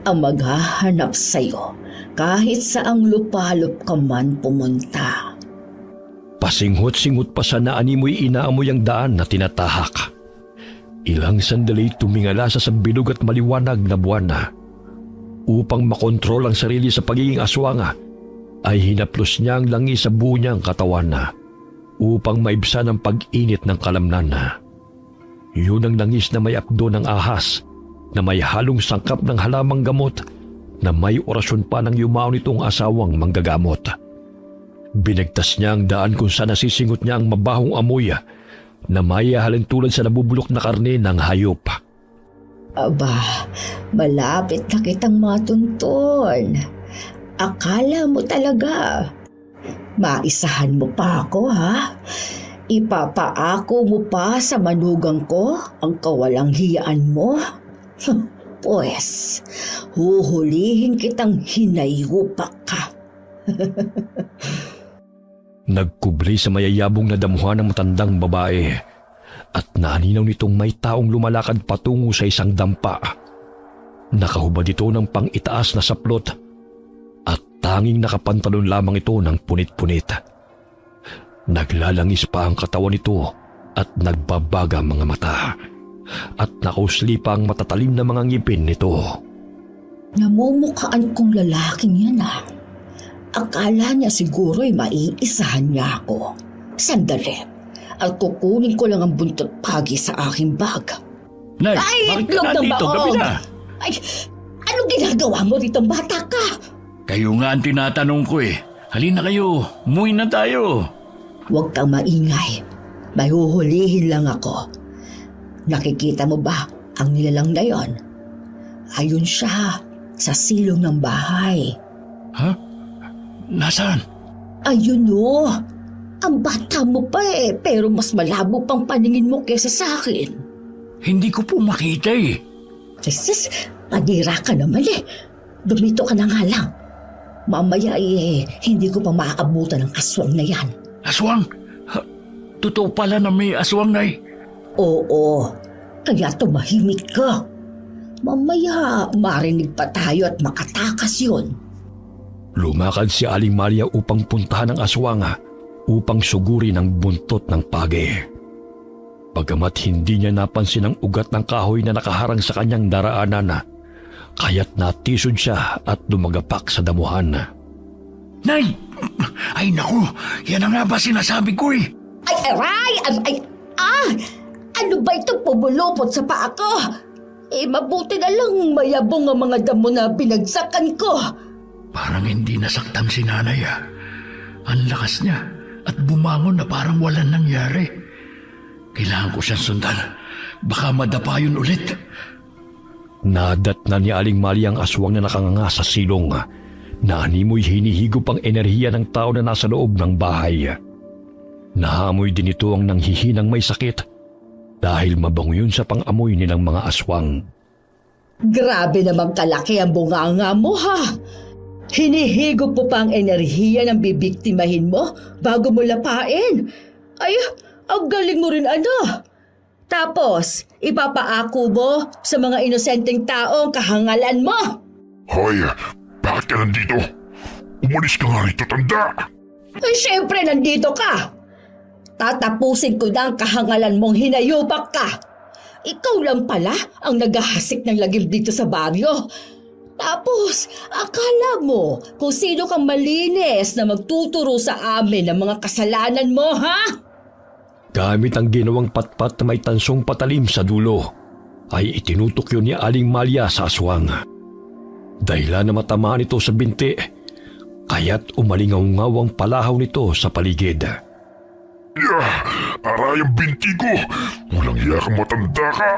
ang maghahanap sa'yo kahit saang lupalop ka man pumunta. Pasinghot-singhot pa sa naani mo'y inaamoy ang daan na tinatahak. Ilang sandali tumingala sa bilog at maliwanag na buwan. Upang makontrol ang sarili sa pagiging aswang, ay hinaplos niya ang langis sa buo niyang katawan upang maibsan ang pag-init ng kalamnan. Yun ang langis na may akdo ng ahas, na may halong sangkap ng halamang gamot, na may orasyon pa ng yumao nitong asawang manggagamot. Binagtas niya ang daan kung saan nasisingot niya ang mabahong amoy na may halin tulad sa nabubulok na karne ng hayop. Aba, malapit na kitang matuntun. Akala mo talaga, maisahan mo pa ako ha? Ipapaako mo pa sa manugang ko ang kawalang hiyaan mo? Pues, huhulihin kitang hinayupak ka. Nagkubli sa mayayabong na damuhan ng matandang babae at naninaw nitong may taong lumalakad patungo sa isang dampa. Nakahubad ito ng pang-itaas na saplot at tanging nakapantalon lamang ito ng punit-punit. Naglalangis pa ang katawan nito at nagbabaga mga mata. at nakauslipa ang matatalim na mga ngipin nito. Namumukhaan kong lalaking yan ah. Akala niya siguro ay maiisahan niya ako. Sandali, at kukunin ko lang ang buntot pagi sa aking bag. Nay, Ay, bakit itlog ka ng nandito? Gabi baog! na. Ay, anong ginagawa mo dito, bata ka? Kayo nga ang tinatanong ko eh. Halina kayo, umuwi na tayo. Huwag kang maingay. May huhulihin lang ako. Nakikita mo ba ang nilalang na yon? Ayun siya sa silong ng bahay. Ha? Nasaan? Ayun o. Ang bata mo pa eh, pero mas malabo pang paningin mo kesa sa akin. Hindi ko po makita eh. Jesus, padira ka naman eh. Dumito ka na nga lang. Mamaya eh, hindi ko pa maaabutan ng aswang na yan. Aswang? Ha, totoo pala na may aswang, Nay. Oo, kaya tumahimik ka. Mamaya marinig pa tayo at makatakas yun. Lumakad si Aling Maria upang puntahan ang aswang upang sugurin ang buntot ng page. Bagamat hindi niya napansin ang ugat ng kahoy na nakaharang sa kanyang daraanan, kaya't natisod siya at lumagapak sa damuhan. Nay! Ay naku, yan na nga ba sinasabi ko eh. Ay, aray! Ano ba ito pumulupot sa paa ko? Eh, mabuti na lang mayabong ang mga damo na binagsakan ko. Parang hindi nasaktan si nanay ah. Ang lakas niya at bumangon na parang walang nangyari. Kailangan ko siyang sundan. Baka madapa yun ulit. Nadat na ni Aling Maria ang aswang na nakanganga sa silong. Naanimoy hinihigop ang enerhiya ng tao na nasa loob ng bahay. Naamoy din ito ang nanghihinang may sakit dahil mabango yun sa pang-amoy nilang mga aswang. Grabe namang kalaki ang bunganga mo ha. Hinihigop mo pa ang enerhiya ng bibiktimahin mo bago mo lapain. Ay, ang galing mo rin ano. Tapos, ipapaako mo sa mga inosenteng taong kahangalan mo. Hoy, bakit ka nandito? Umalis ka nga rito, tanda! Ay, syempre nandito ka. Tatapusin ko na ang kahangalan mong hinayupak ka. Ikaw lang pala ang naghahasik ng lagim dito sa baryo. Tapos, akala mo kung sino kang malinis na magtuturo sa amin ng mga kasalanan mo, ha? Gamit ang ginawang patpat na may tansong patalim sa dulo, ay itinutok yun ni Aling Maria sa aswang. Dahilan na matamaan ito sa binti, kaya't umalingaw-ngaw ang palahaw nito sa paligid. Aray ang binti ko! Walang hiya kang matanda ka!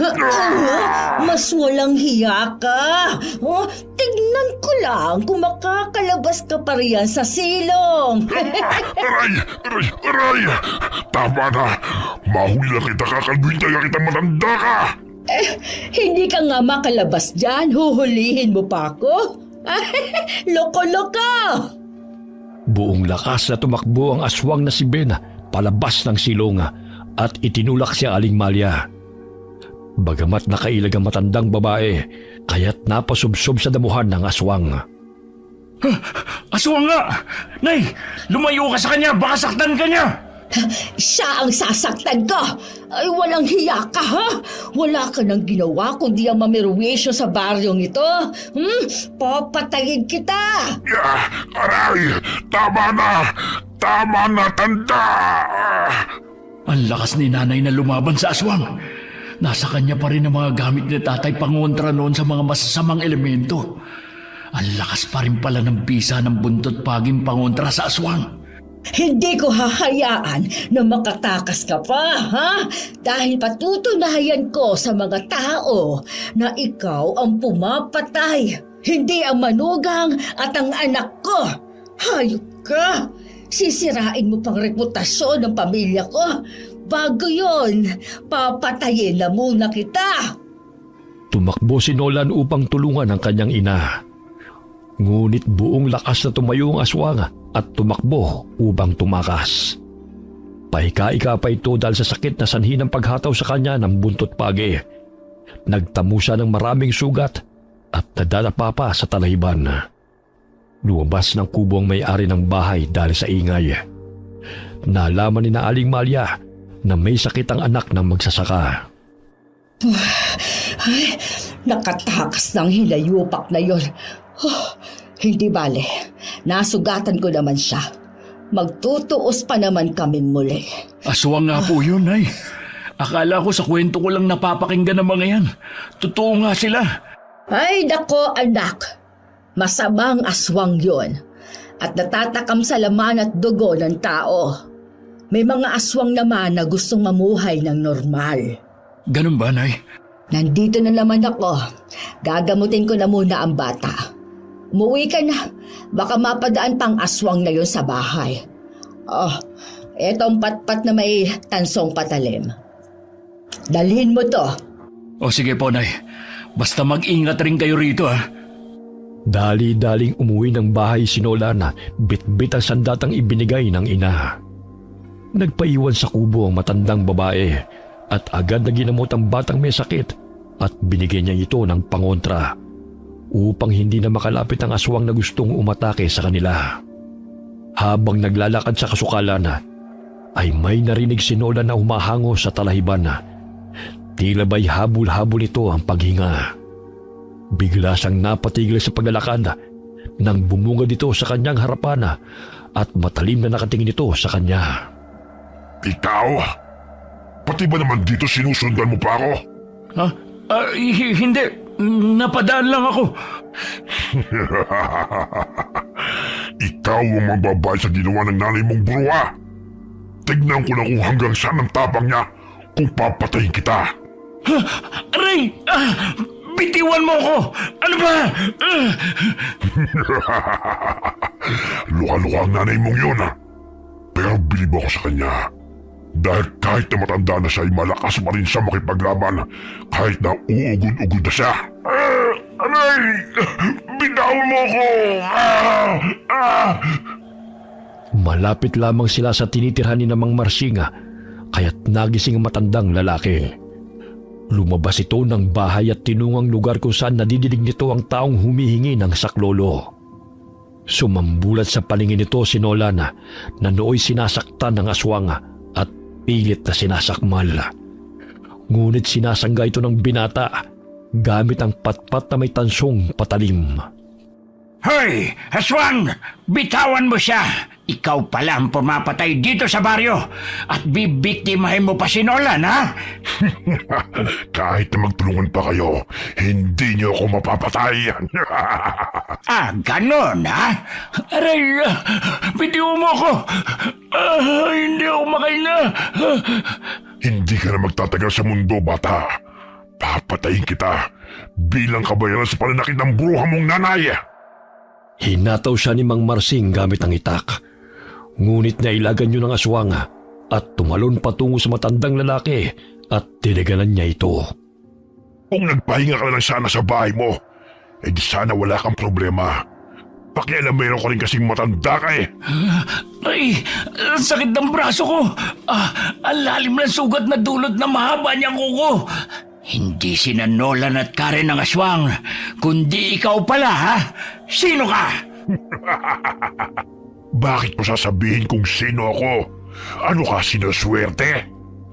Mas walang hiya ka. Oh, tignan ko lang kung makakalabas ka pa riyan sa silong. Aray! Tama na! Mahuli lang kita, kakalbuhin kaya kita matanda ka! Hindi ka nga makalabas dyan. Huhulihin mo pa ako? Loko-loko! Buong lakas na tumakbo ang aswang na si Ben palabas ng silong at itinulak si Aling Maria. Bagamat nakailag ang matandang babae, kaya't napasubsob sa damuhan ng aswang. Aswang nga! Nay, lumayo ka sa kanya, baka saktan ka niya! Siya ang sasaktan ko! Ay, walang hiya ka, ha? Wala ka nang ginawa kundi ang mamerwisyo sa baryong ito. Papatayin kita! Aray! Tama na! Tama na, tanda! Ang lakas ni nanay na lumaban sa aswang. Nasa kanya pa rin ang mga gamit ni tatay pangontra noon sa mga masasamang elemento. Ang lakas pa rin pala ng bisa ng buntot paging pangontra sa aswang. Hindi ko hahayaan na makatakas ka pa, ha? Dahil patutunayan ko sa mga tao na ikaw ang pumapatay, hindi ang manugang at ang anak ko. Hayop ka! Sisirain mo pang reputasyon ng pamilya ko. Bago yon, papatayin na muna kita. Tumakbo si Nolan upang tulungan ang kanyang ina. Ngunit buong lakas na tumayo ang aswang at tumakbo upang tumakas. Paika-ika pa ito dahil sa sakit na sanhi ng paghataw sa kanya ng buntot pagi. Nagtamo siya ng maraming sugat at nadadapa pa sa talahiban. Lumabas ng kubo ang may-ari ng bahay dahil sa ingay. Nalaman ni na Aling Maria na may sakit ang anak ng magsasaka. Ay, nakatakas ng hinayupak na yon. Hindi bale, nasugatan ko naman siya. Magtutuos pa naman kaming muli. Aswang nga po yun, Nay. Akala ko sa kwento ko lang napapakinggan ng mga yan. Totoo nga sila. Ay, dako anak. Masamang aswang yon. At natatakam sa laman at dugo ng tao. May mga aswang naman na gustong mamuhay ng normal. Ganun ba, Nay? Nandito na naman ako. Gagamutin ko na muna ang bata. Umuwi ka na. Baka mapadaan pang aswang na yon sa bahay. Oh, etong patpat na may tansong patalim. Dalhin mo to. O sige po, Nay. Basta mag-ingat rin kayo rito, ha? Dali-daling umuwi ng bahay si Nola na bit-bit ang sandatang ibinigay ng ina. Nagpaiwan sa kubo ang matandang babae at agad na ginamot ang batang may sakit at binigyan niya ito ng pangontra upang hindi na makalapit ang aswang na gustong umatake sa kanila. Habang naglalakad sa kasukalan ay may narinig si Nola na humahango sa talahiban. Tila ba'y habol-habol ito ang paghinga. Bigla siyang napatigil sa paglalakad nang bumungad ito sa kanyang harapan at matalim na nakatingin ito sa kanya. Ikaw? Pati ba naman dito sinusundan mo pa ako? Ha? Hindi. Napadaan lang ako. Ikaw ang magbabayad sa ginawa ng nanay mong bruha. Tignan ko lang kung hanggang saan ang tapang niya kung papatayin kita. Aray! Bitiwan mo ko! Ano ba? Luha-luha ang nanay mong yun, ha? Pero bilib ako sa kanya. Dahil kahit na matanda na siya ay malakas pa rin siya makipaglaban kahit na uugod-ugod na siya. Aray! Bitawan mo ko! Malapit lamang sila sa tinitirhan ni Mang Marsing kaya't nagising ang matandang lalaki. Lumabas ito ng bahay at tinungang lugar kung saan nadidinig nito ang taong humihingi ng saklolo. Sumambulat sa paningin nito si Nola na nooy sinasaktan ng aswang at pilit na sinasakmal. Ngunit sinasangga ito ng binata gamit ang patpat na may tansong patalim. Hoy, aswang! Bitawan mo siya! Ikaw pala ang pumapatay dito sa baryo at bibiktimahin mo pa si Nolan, ha? Kahit na magtulungan pa kayo, hindi niyo ako mapapatay. Ganon, ha? Aray! Bitiwan mo ako! Hindi ako makaina! Hindi ka na magtatagal sa mundo, bata. Papatayin kita bilang kabayaran sa pananakit ng bruha mong nanay. Hinataw siya ni Mang Marsing gamit ang itak. Ngunit nailagan niyo ng aswang at tumalon patungo sa matandang lalaki at tinagalan niya ito. Kung nagpahinga ka lang sana sa bahay mo, di sana wala kang problema. Pakialam meron ko rin kasing matanda ka eh. Ay, ang sakit ng braso ko. Ang lalim ng sugat na dulot na mahaba niyang kuko. Hindi sina Nolan at Karen ang aswang, kundi ikaw pala, ha? Sino ka? Bakit mo sasabihin kung sino ako? Ano ka, sinuswerte?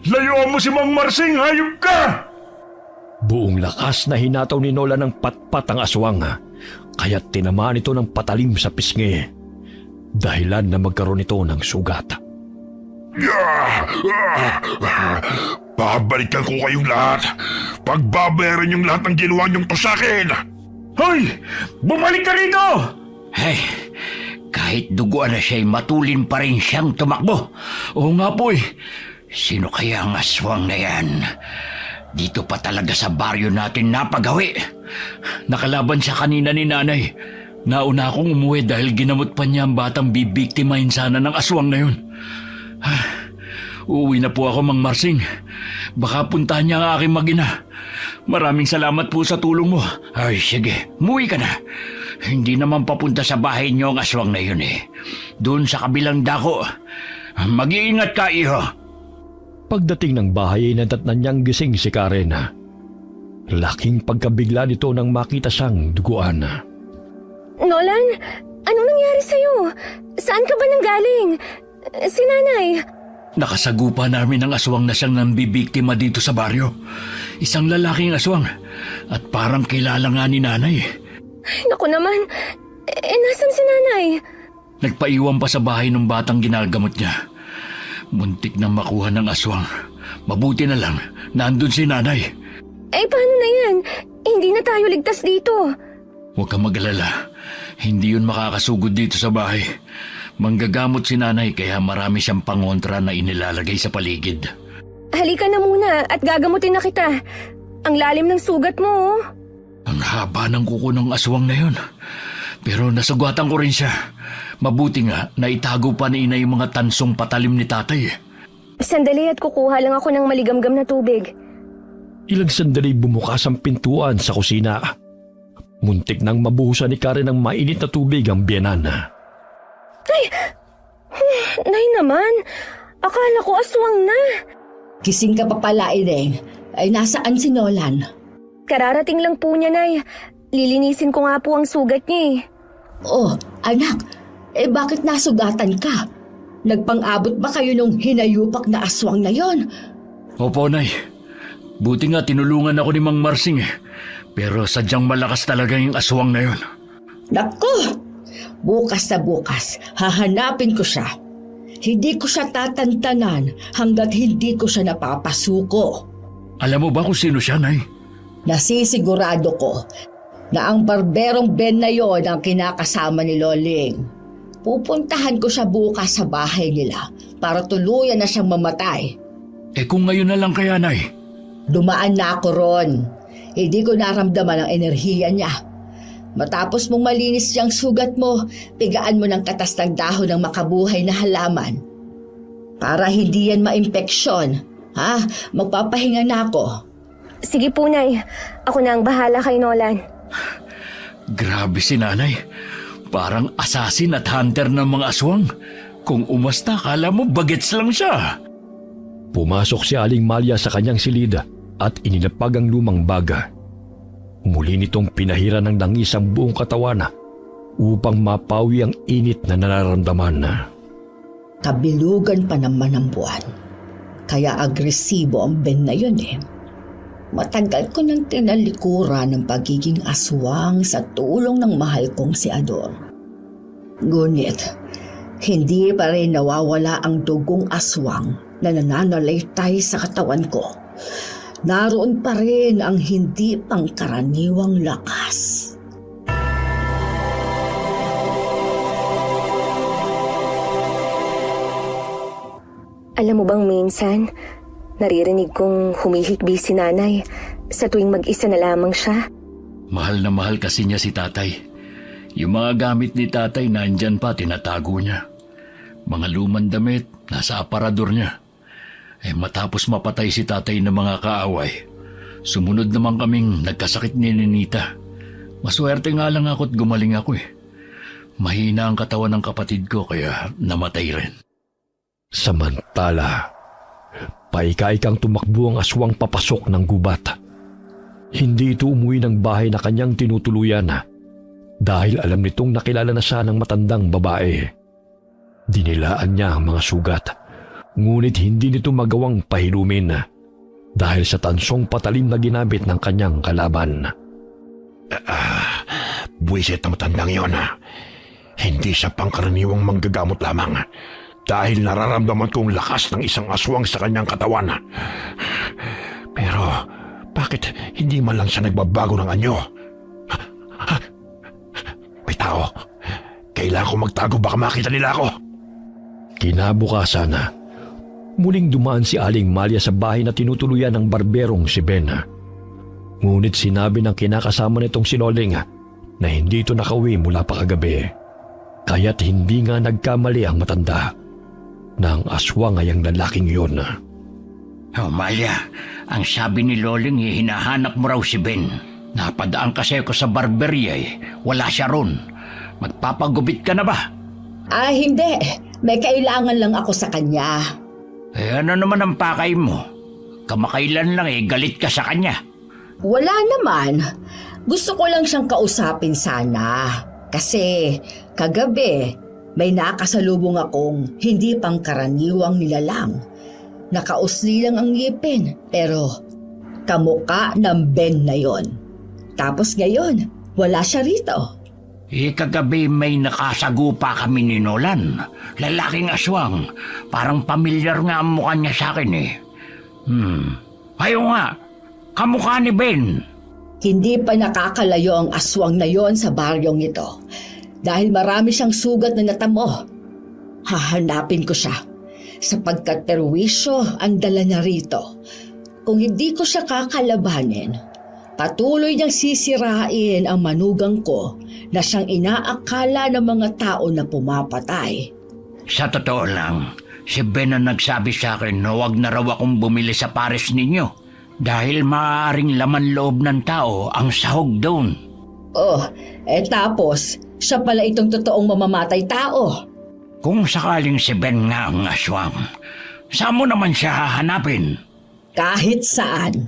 Layuan mo si Mang Marsing, hayop ka! Buong lakas na hinataw ni Nola ng patpat ang aswang, kaya't tinamaan ito ng patalim sa pisngi. Dahilan na magkaroon ito ng sugat. Babalikan ko kayong lahat. Pagbabayaran yung lahat ng ginawa niyong to sa akin. Hoy! Bumalik ka rito! Hey, kahit duguan na siya'y matulin pa rin siyang tumakbo. Oo nga po eh. Sino kaya ang aswang na yan? Dito pa talaga sa baryo natin napagawi. Nakalaban siya kanina ni nanay. Nauna akong umuwi dahil ginamot pa niya ang batang bibiktimahin sana ng aswang na yun. Uuwi na po ako, Mang Marsing. Baka puntahan niya ang aking mag-ina. Maraming salamat po sa tulong mo. Ay, sige. Muwi ka na. Hindi naman papunta sa bahay niyo ang aswang na yun eh. Doon sa kabilang dako. Mag-iingat ka, iho. Pagdating ng bahay ay nadatnan niyang gising si Karen. Laking pagkabigla nito nang makita siyang duguan. Nolan, anong nangyari sa'yo? Saan ka ba nanggaling? Si nanay. Nakasagupa namin ang aswang na siyang nambibiktima dito sa baryo. Isang lalaking aswang at parang kilala nga ni nanay. Ay, naku naman. Nasan si nanay? Nagpaiwan pa sa bahay ng batang ginagamot niya. Muntik nang makuha ng aswang. Mabuti na lang, nandun si nanay. Paano na yan? Hindi na tayo ligtas dito. Huwag kang mag-alala. Hindi yun makakasugod dito sa bahay. Manggagamot si nanay kaya marami siyang pangontra na inilalagay sa paligid. Halika na muna at gagamutin na kita. Ang lalim ng sugat mo, oh. Ang haba ng kuko ng aswang na yun. Pero nasugatan ko rin siya. Mabuti nga na itago pa ni ina yung mga tansong patalim ni tatay. Sandali at kukuha lang ako ng maligamgam na tubig. Ilang sandali bumukas ang pintuan sa kusina. Muntik nang mabuhusan ni Karen ng mainit na tubig ang biyanan. Nay naman, akala ko aswang na. Gising ka pa pala, Ineng. Ay, nasaan si Nolan? Kararating lang po niya, Nay. Lilinisin ko nga po ang sugat niya eh. Oh, anak, bakit nasugatan ka? Nagpang-abot ba kayo nung hinayupak na aswang na yon? Opo, Nay. Buti nga tinulungan ako ni Mang Marsing eh. Pero sadyang malakas talaga yung aswang na yun. Naku! Bukas na bukas, hahanapin ko siya. Hindi ko siya tatantanan hanggat hindi ko siya napapasuko. Alam mo ba kung sino siya, Nay? Nasisigurado ko na ang barberong Ben na yon ang kinakasama ni Loling. Pupuntahan ko siya bukas sa bahay nila para tuluyan na siyang mamatay. Kung ngayon na lang kaya, Nay? Dumaan na ako ron. Hindi ko naramdaman ang enerhiya niya. Matapos mong malinis siyang sugat mo, pigaan mo ng katas ng dahon ng makabuhay na halaman. Para hindi yan ma-impeksyon. Ha? Magpapahinga na ako. Sige po, Nay. Ako na ang bahala kay Nolan. Grabe si nanay. Parang assassin at hunter ng mga aswang. Kung umasta, kala mo bagets lang siya. Pumasok si Aling Malia sa kanyang silid at inilapag ang lumang baga. Muli nitong pinahira ng langis ang buong katawan upang mapawi ang init na nararamdaman. Kabilugan pa naman ang buwan. Kaya agresibo ang Ben na yun eh. Matagal ko nang tinalikuran ng pagiging aswang sa tulong ng mahal kong si Ador. Ngunit, hindi pa rin nawawala ang dugong aswang na nananalaytay sa katawan ko. Naroon pa rin ang hindi pangkaraniwang lakas. Alam mo bang minsan, naririnig kong humihikbi si nanay sa tuwing mag-isa na lamang siya. Mahal na mahal kasi niya si tatay. Yung mga gamit ni tatay nandyan pa, tinatago niya. Mga lumang damit, nasa aparador niya. Matapos mapatay si tatay ng mga kaaway, sumunod naman kaming nagkasakit ni Ninita. Maswerte nga lang ako at gumaling ako eh. Mahina ang katawan ng kapatid ko kaya namatay rin. Samantala, paika-ikang tumakbo ang aswang papasok ng gubat. Hindi ito umuwi ng bahay na kanyang tinutuluyan dahil alam nitong nakilala na siya ng matandang babae. Dinilaan niya ang mga sugat. Ngunit hindi nito magawang pahilumin dahil sa tansong patalim na ginamit ng kanyang kalaban. Buwisit na matandang yun. Hindi siya pangkaraniwang manggagamot lamang dahil nararamdaman kong lakas ng isang aswang sa kanyang katawan. Pero bakit hindi man lang siya nagbabago ng anyo? May tao. Kailangan ko magtago baka makita nila ako. Kinabukasan, muling dumaan si Aling Malia sa bahay na tinutuluyan ng barberong si Ben. Ngunit sinabi ng kinakasama nitong si Loling na hindi ito nakauwi mula pa kagabi. Kaya't hindi nga nagkamali ang matanda na ang aswang ay ang lalaking yun. Malia, ang sabi ni Loling hinahanap mo raw si Ben. Napadaan kasi ako sa barberya wala siya ron. Magpapagupit ka na ba? Hindi. May kailangan lang ako sa kanya. Ano naman ang pakay mo? Kamakailan lang galit ka sa kanya. Wala naman. Gusto ko lang siyang kausapin sana. Kasi kagabi, May nakasalubong akong hindi pangkaraniwang nilalang. Nakausli lang ang ngipin, pero kamukha ng Ben na yon. Tapos ngayon, wala siya rito. Kagabi may nakasagupa kami ni Nolan. Lalaking aswang. Parang pamilyar nga ang mukha niya sa akin eh. Ayaw nga, kamukha ni Ben. Hindi pa nakakalayo ang aswang na yon sa baryong ito. Dahil marami siyang sugat na natamo. Hahanapin ko siya. Sapagkat perwisyo ang dala niya rito. Kung hindi ko siya kakalabanin, patuloy niyang sisirain ang manugang ko na siyang inaakala ng mga tao na pumapatay. Sa totoo lang, si Ben ang nagsabi sa akin na huwag na raw akong bumili sa pares ninyo dahil maaaring laman loob ng tao ang sahog doon. Oh, tapos, siya pala itong totoong mamamatay tao. Kung sakaling si Ben nga ang aswang, saan mo naman siya hahanapin? Kahit saan.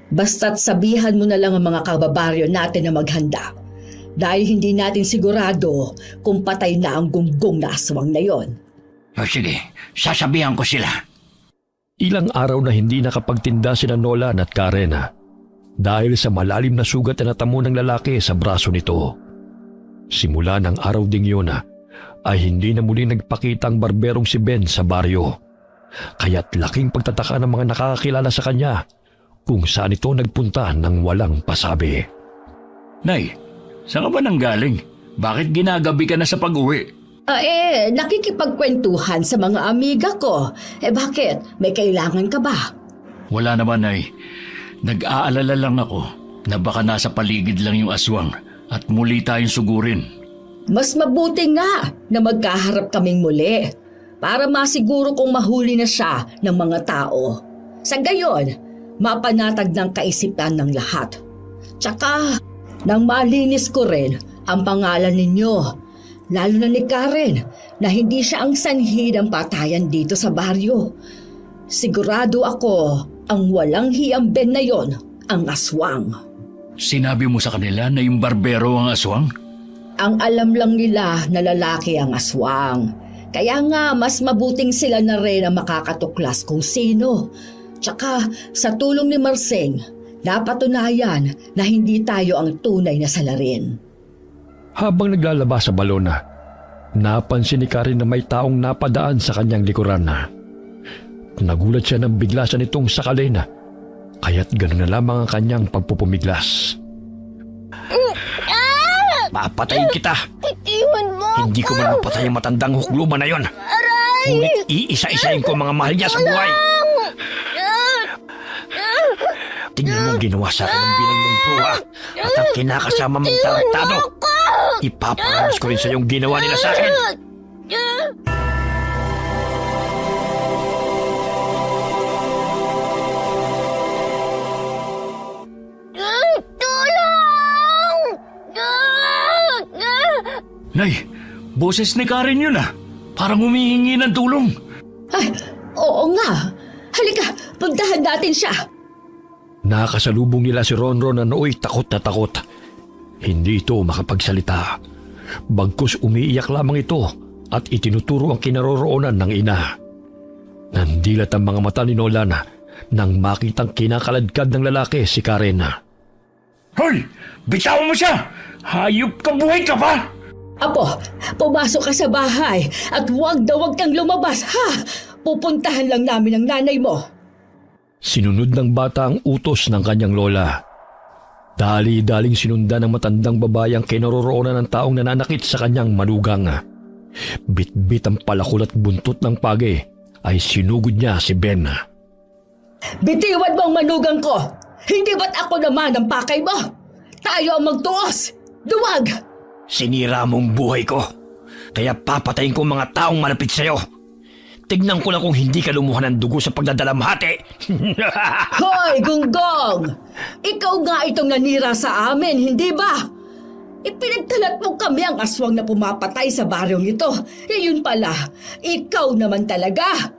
Basta't sabihan mo na lang ang mga kababaryo natin na maghanda. Dahil hindi natin sigurado kung patay na ang gunggong na aswang na yon. O sige, sasabihan ko sila. Ilang araw na hindi nakapagtinda sina Nolan at Karen dahil sa malalim na sugat na natamo ng lalaki sa braso nito. Simula ng araw ding yun ay hindi na muli nagpakita ang barberong si Ben sa baryo. Kaya't laking pagtataka ng mga nakakakilala sa kanya kung saan ito nagpunta ng walang pasabi. Nay, saan ka ba nanggaling? Bakit ginagabi ka na sa pag-uwi? Nakikipagkwentuhan sa mga amiga ko. Bakit? May kailangan ka ba? Wala naman, Nay. Nag-aalala lang ako na baka nasa paligid lang yung aswang at muli tayong sugurin. Mas mabuti nga na magkaharap kaming muli para masiguro kung mahuli na siya ng mga tao. Sa gayon, mapanatag ng kaisipan ng lahat. Tsaka, nang malinis ko rin ang pangalan ninyo, lalo na ni Karen, na hindi siya ang sanhi ng patayan dito sa baryo. Sigurado ako ang walang hiyang Ben na yon ang aswang. Sinabi mo sa kanila na yung barbero ang aswang? Ang alam lang nila na lalaki ang aswang. Kaya nga mas mabuting sila na rin ang makakatuklas kung sino. Tsaka sa tulong ni Marseng, napatunayan na hindi tayo ang tunay na salarin. Habang naglalaba sa balon napansin ni Karen na may taong napadaan sa kanyang likuran. Nagulat siya nang bigla siya nitong sakalin, kaya't gano'n na lamang ang kanyang pagpupumiglas. Papatayin kita. Iwan mo Hindi ko man mapatay ang matandang hukluman na yon. Ngunit iisa-isayin ko ang mga mahal niya sa buhay. Tingnan mo ang ginawa sa akin ng binang mong pruha at ang kinakasama mong tarantado. Ipaparanas ko rin sa iyong ginawa nila sa akin. Nay, boses ni Karen yun Parang humihingi ng tulong. Ay, oo nga. Halika, puntahan natin siya. Nakasalubong nila si Ronron na nooy takot na takot. Hindi ito makapagsalita. Bagkus umiiyak lamang ito at itinuturo ang kinaroroonan ng ina. Nandilat ang mga mata ni Nolan nang makitang kinakaladkad ng lalaki si Karen. Hoy! Bitawan mo siya! Hayop ka, buhay ka pa! Apo, pumasok ka sa bahay at huwag kang lumabas, ha? Pupuntahan lang namin ang nanay mo. Sinunod ng bata ang utos ng kanyang lola. Dali-daling sinundan ng matandang babae ang kinaroroonan ng taong nananakit sa kanyang manugang. Bit-bit ang palakol at buntot ng page ay sinugod niya si Ben. Bitiwan mo ang manugang ko! Hindi ba't ako naman ang pakay mo? Tayo ang magtuos! Duwag! Sinira mong buhay ko. Kaya papatayin ko ang mga taong malapit sa'yo. Tignan ko lang kung hindi ka lumuha ng dugo sa pagdadalamhati. Hoy, Gunggong! Ikaw nga itong nanira sa amin, hindi ba? Ipinagtalat mo kami ang aswang na pumapatay sa baryong ito. Yun pala, ikaw naman talaga.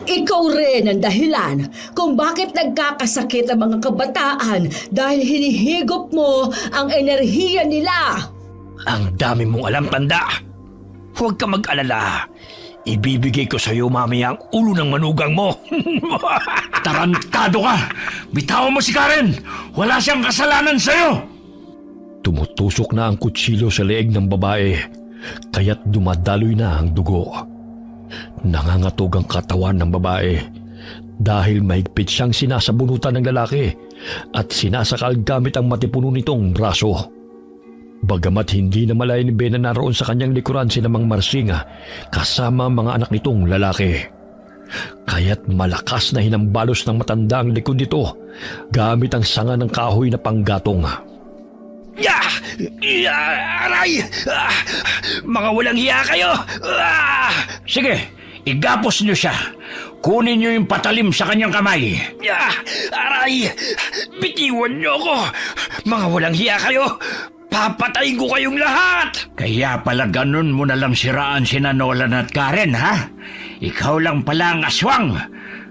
Ikaw rin ang dahilan kung bakit nagkakasakit ang mga kabataan dahil hinihigop mo ang enerhiya nila. Ang dami mong alam, tanda. Huwag ka mag-alala. Ibibigay ko sa iyo mamaya ang ulo ng manugang mo. Tarantado ka! Bitawan mo si Karen! Wala siyang kasalanan sa'yo! Tumutusok na ang kutsilyo sa leeg ng babae, kaya't dumadaloy na ang dugo. Nangangatog ang katawan ng babae dahil mahigpit siyang sinasabunutan ng lalaki at sinasakal gamit ang matipuno nitong braso. Bagamat hindi na malaya ni Ben na naroon sa kanyang likuran si Mang Marsing kasama ang mga anak nitong lalaki. Kaya't malakas na hinambalos ng matanda ang likod nito gamit ang sanga ng kahoy na panggatong. Aray! Mga walang hiya kayo! Sige, igapos niyo siya. Kunin niyo yung patalim sa kanyang kamay. Aray! Bitiwan niyo ako! Mga walang hiya kayo! Papatayin ko kayong lahat! Kaya pala ganun mo na lang siraan si Nolan at Karen, ha? Ikaw lang pala ang aswang.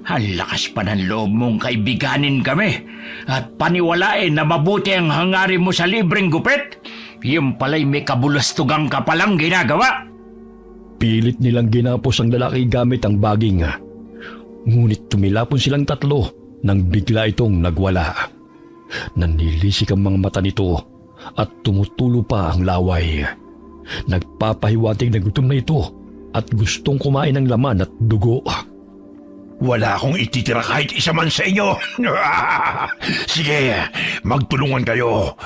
Ang lakas pa ng loob mong kaibiganin kami at paniwalain na mabuti ang hangarin mo sa libreng gupit. Yung pala'y may kabulastugang ka palang ginagawa. Pilit nilang ginapos ang lalaki gamit ang baging. Ngunit tumilapon silang tatlo nang bigla itong nagwala. Nanilisik ang mga mata nito at tumutulo pa ang laway. Nagpapahiwatig na gutom na ito at gustong kumain ng laman at dugo. Wala akong ititira kahit isa man sa inyo. Sige, magtulungan kayo.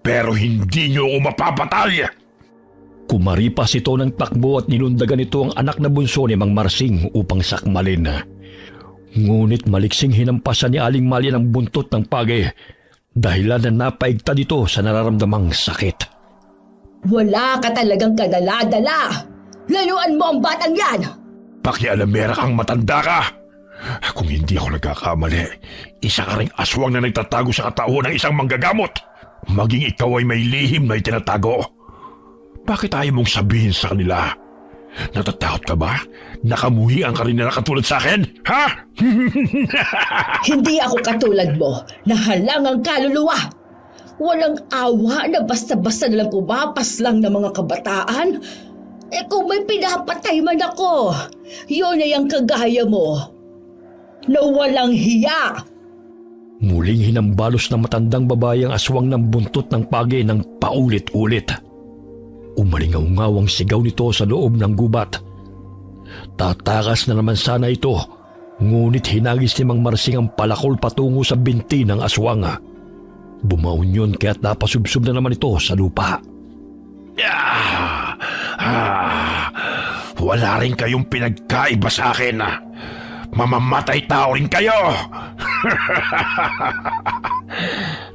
Pero hindi niyo ako mapapatay. Kumaripas ito ng takbo at nilundagan ito ang anak na bunso ni Mang Marsing upang sakmalin. Ngunit maliksing hinampasan ni Aling Malia ng buntot ng pagi dahilan na napaigtad ito sa nararamdamang sakit. Wala ka talagang kadala-dala. Layuan mo ang batang yan! Pakialamera kang matanda ka. Kung hindi ako nagkakamali, isa ka ring aswang na nagtatago sa katauhan ng isang manggagamot. Maging ikaw ay may lihim na itinatago. Bakit ayaw mong sabihin sa kanila? Natatakot ka ba? Nakamuhian ka rin na katulad sa akin? Ha? Hindi ako katulad mo na halangang kaluluwa. Walang awa na basta-basta nalang pumapas lang ng mga kabataan. Kung may pinapatay man ako, yun ay ang kagaya mo. Na walang hiya. Muling hinambalos ng matandang babae ang aswang ng buntot ng pagi ng paulit-ulit. Umalingaw-ngaw ang sigaw nito sa loob ng gubat. Tatakas na naman sana ito, ngunit hinagis ni Mang Marsing ang palakol patungo sa binti ng aswang. Bumaon yun kaya't napasubsob na naman ito sa lupa. Wala rin kayong pinagkaiba sa akin. Mamamatay tao rin kayo.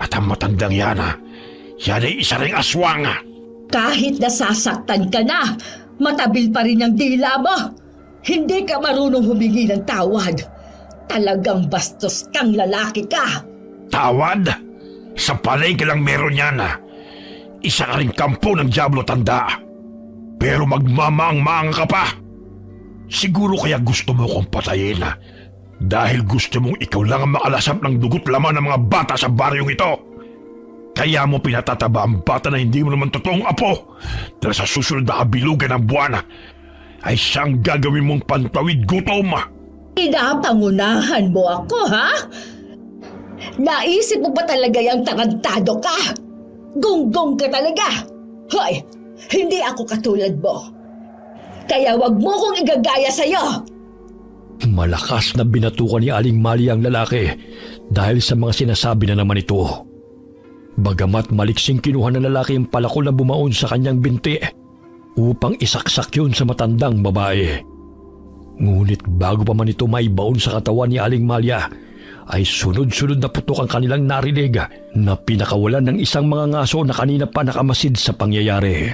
At ang matandang yan ay isa ring aswang. Kahit nasasaktan ka na, matabil pa rin ang dila mo. Hindi ka marunong humingi ng tawad. Talagang bastos kang lalaki ka. Tawad? Sa palengke lang meron yan. Isa ka ring kampo ng Diablo tanda. Pero magmamaang-maang ka pa. Siguro kaya gusto mo kong patayin. Dahil gusto mong ikaw lang ang makalasap ng dugot laman ng mga bata sa baryong ito. Kaya mo pinatataba ang bata na hindi mo naman totoong apo. Dahil sa susunod na kabilugan ng buwan ay siyang gagawin mong pantawid gutom. Pinapangunahan mo ako, ha? Naisip mo ba talaga yung tarantado ka? Gunggong ka talaga. Hoy, hindi ako katulad mo. Kaya wag mo kong igagaya sa'yo. Malakas na binatukan ni Aling Malia ang lalaki dahil sa mga sinasabi na naman ito. Bagamat maliksing kinuha ng lalaki ang palakol na bumaon sa kanyang binti upang isaksak yun sa matandang babae. Ngunit bago pa man ito maibaon sa katawan ni Aling Malia, ay sunod-sunod na putok ang kanilang narinig na pinakawalan ng isang mga ngaso na kanina pa nakamasid sa pangyayari.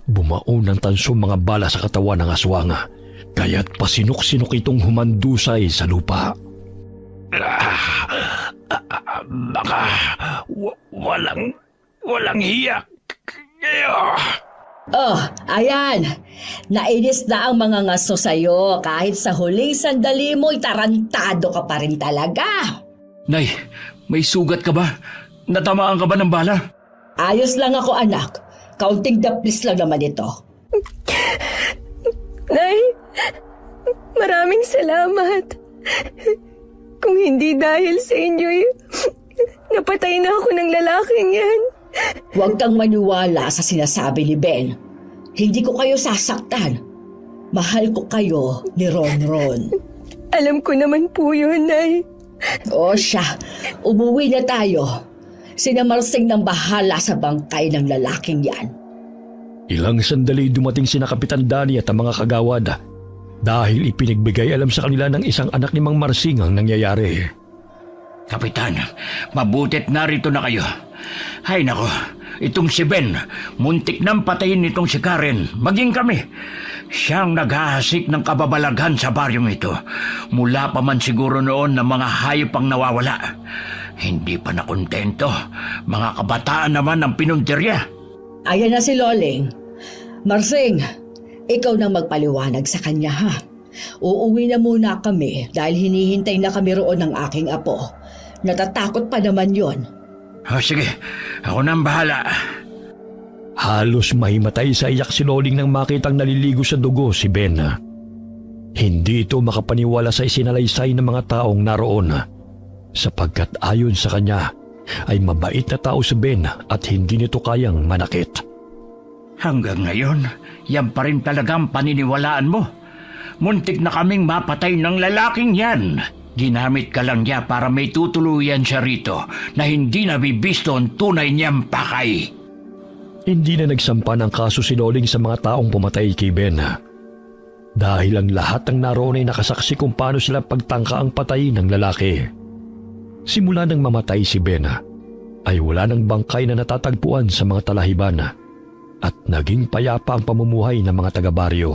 Bumaon ng tansong mga bala sa katawan ng aswang, kaya't pasinok-sinok itong humandusay sa lupa. Baka walang hiya kayo. Oh, ayan. Nainis na ang mga ngaso sa'yo. Kahit sa huling sandali mo, tarantado ka pa rin talaga. Nay, may sugat ka ba? Natamaan ka ba ng bala? Ayos lang ako, anak. Kaunting daplis lang naman ito. Nay, maraming salamat. Kung hindi dahil sa inyo'y napatay na ako ng lalaking yan. Huwag kang maniwala sa sinasabi ni Ben. Hindi ko kayo sasaktan. Mahal ko kayo ni Ronron. Alam ko naman po yun, Nay. O siya, umuwi na tayo. Sina Marsing nang bahala sa bangkay ng lalaking yan. Ilang sandali dumating sina Kapitan Danny at ang mga kagawad dahil ipinagbigay alam sa kanila ng isang anak ni Mang Marsing ang nangyayari. Kapitan, mabutit narito na kayo. Hay nako, itong si Ben, muntik nang patayin nitong si Karen, maging kami. Siyang naghahasik ng kababalaghan sa baryong ito. Mula pa man siguro noon na mga hayop ang nawawala. Hindi pa nakontento. Mga kabataan naman ang pinuntirya. Ayan na si Loling. Marsing, ikaw nang magpaliwanag sa kanya ha. Uuwi na muna kami dahil hinihintay na kami roon ng aking apo. Natatakot pa naman yon. Sige, ako nang bahala. Halos mahimatay sa iyak si Loling nang makitang naliligo sa dugo si Ben. Hindi ito makapaniwala sa isinalaysay ng mga taong naroon sapagkat ayon sa kanya ay mabait na tao si Ben at hindi nito kayang manakit. Hanggang ngayon, yan pa rin talagang paniniwalaan mo. Muntik na kaming mapatay ng lalaking yan. Ginamit ka lang niya para may tutuluyan siya rito na hindi nabibisto ang tunay niyang pakay. Hindi na nagsampa ng kaso si Loling sa mga taong pumatay kay Ben. Dahil ang lahat ng naroon ay nakasaksi kung paano sila pagtangka ang patay ng lalaki. Simula nang mamatay si Ben, ay wala ng bangkay na natatagpuan sa mga talahiban at naging payapa ang pamumuhay ng mga taga-baryo.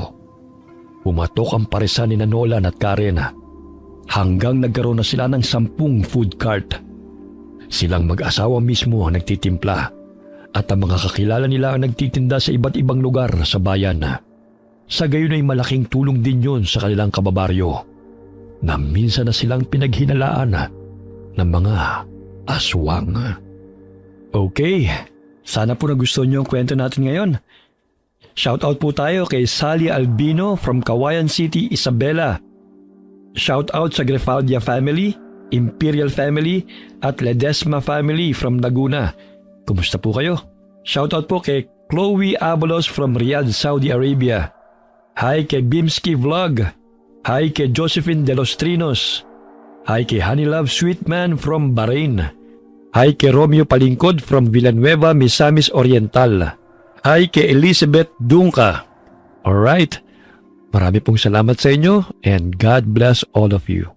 Pumatok ang paresan ni Nolan at Karen hanggang nagkaroon na sila ng 10 food cart. Silang mag-asawa mismo ang nagtitimpla at ang mga kakilala nila ang nagtitinda sa iba't ibang lugar sa bayan. Sa gayon ay malaking tulong din yon sa kanilang kababaryo na minsan na silang pinaghinalaan ng mga aswang. Okay, sana po nagustuhan niyo ang kwento natin ngayon. Shoutout po tayo kay Sally Albino from Kawayan City, Isabela. Shoutout sa Grefaldia family, Imperial family at Ledesma family from Laguna. Kumusta po kayo? Shoutout po kay Chloe Abalos from Riyadh, Saudi Arabia. Hi kay Bimski Vlog. Hi kay Josephine De Los Trinos. Hi kay Honeylove Sweetman from Bahrain. Hi kay Romeo Palingkod from Villanueva, Misamis Oriental. Hi kay Elizabeth Dunca. Alright, marami pong salamat sa inyo and God bless all of you.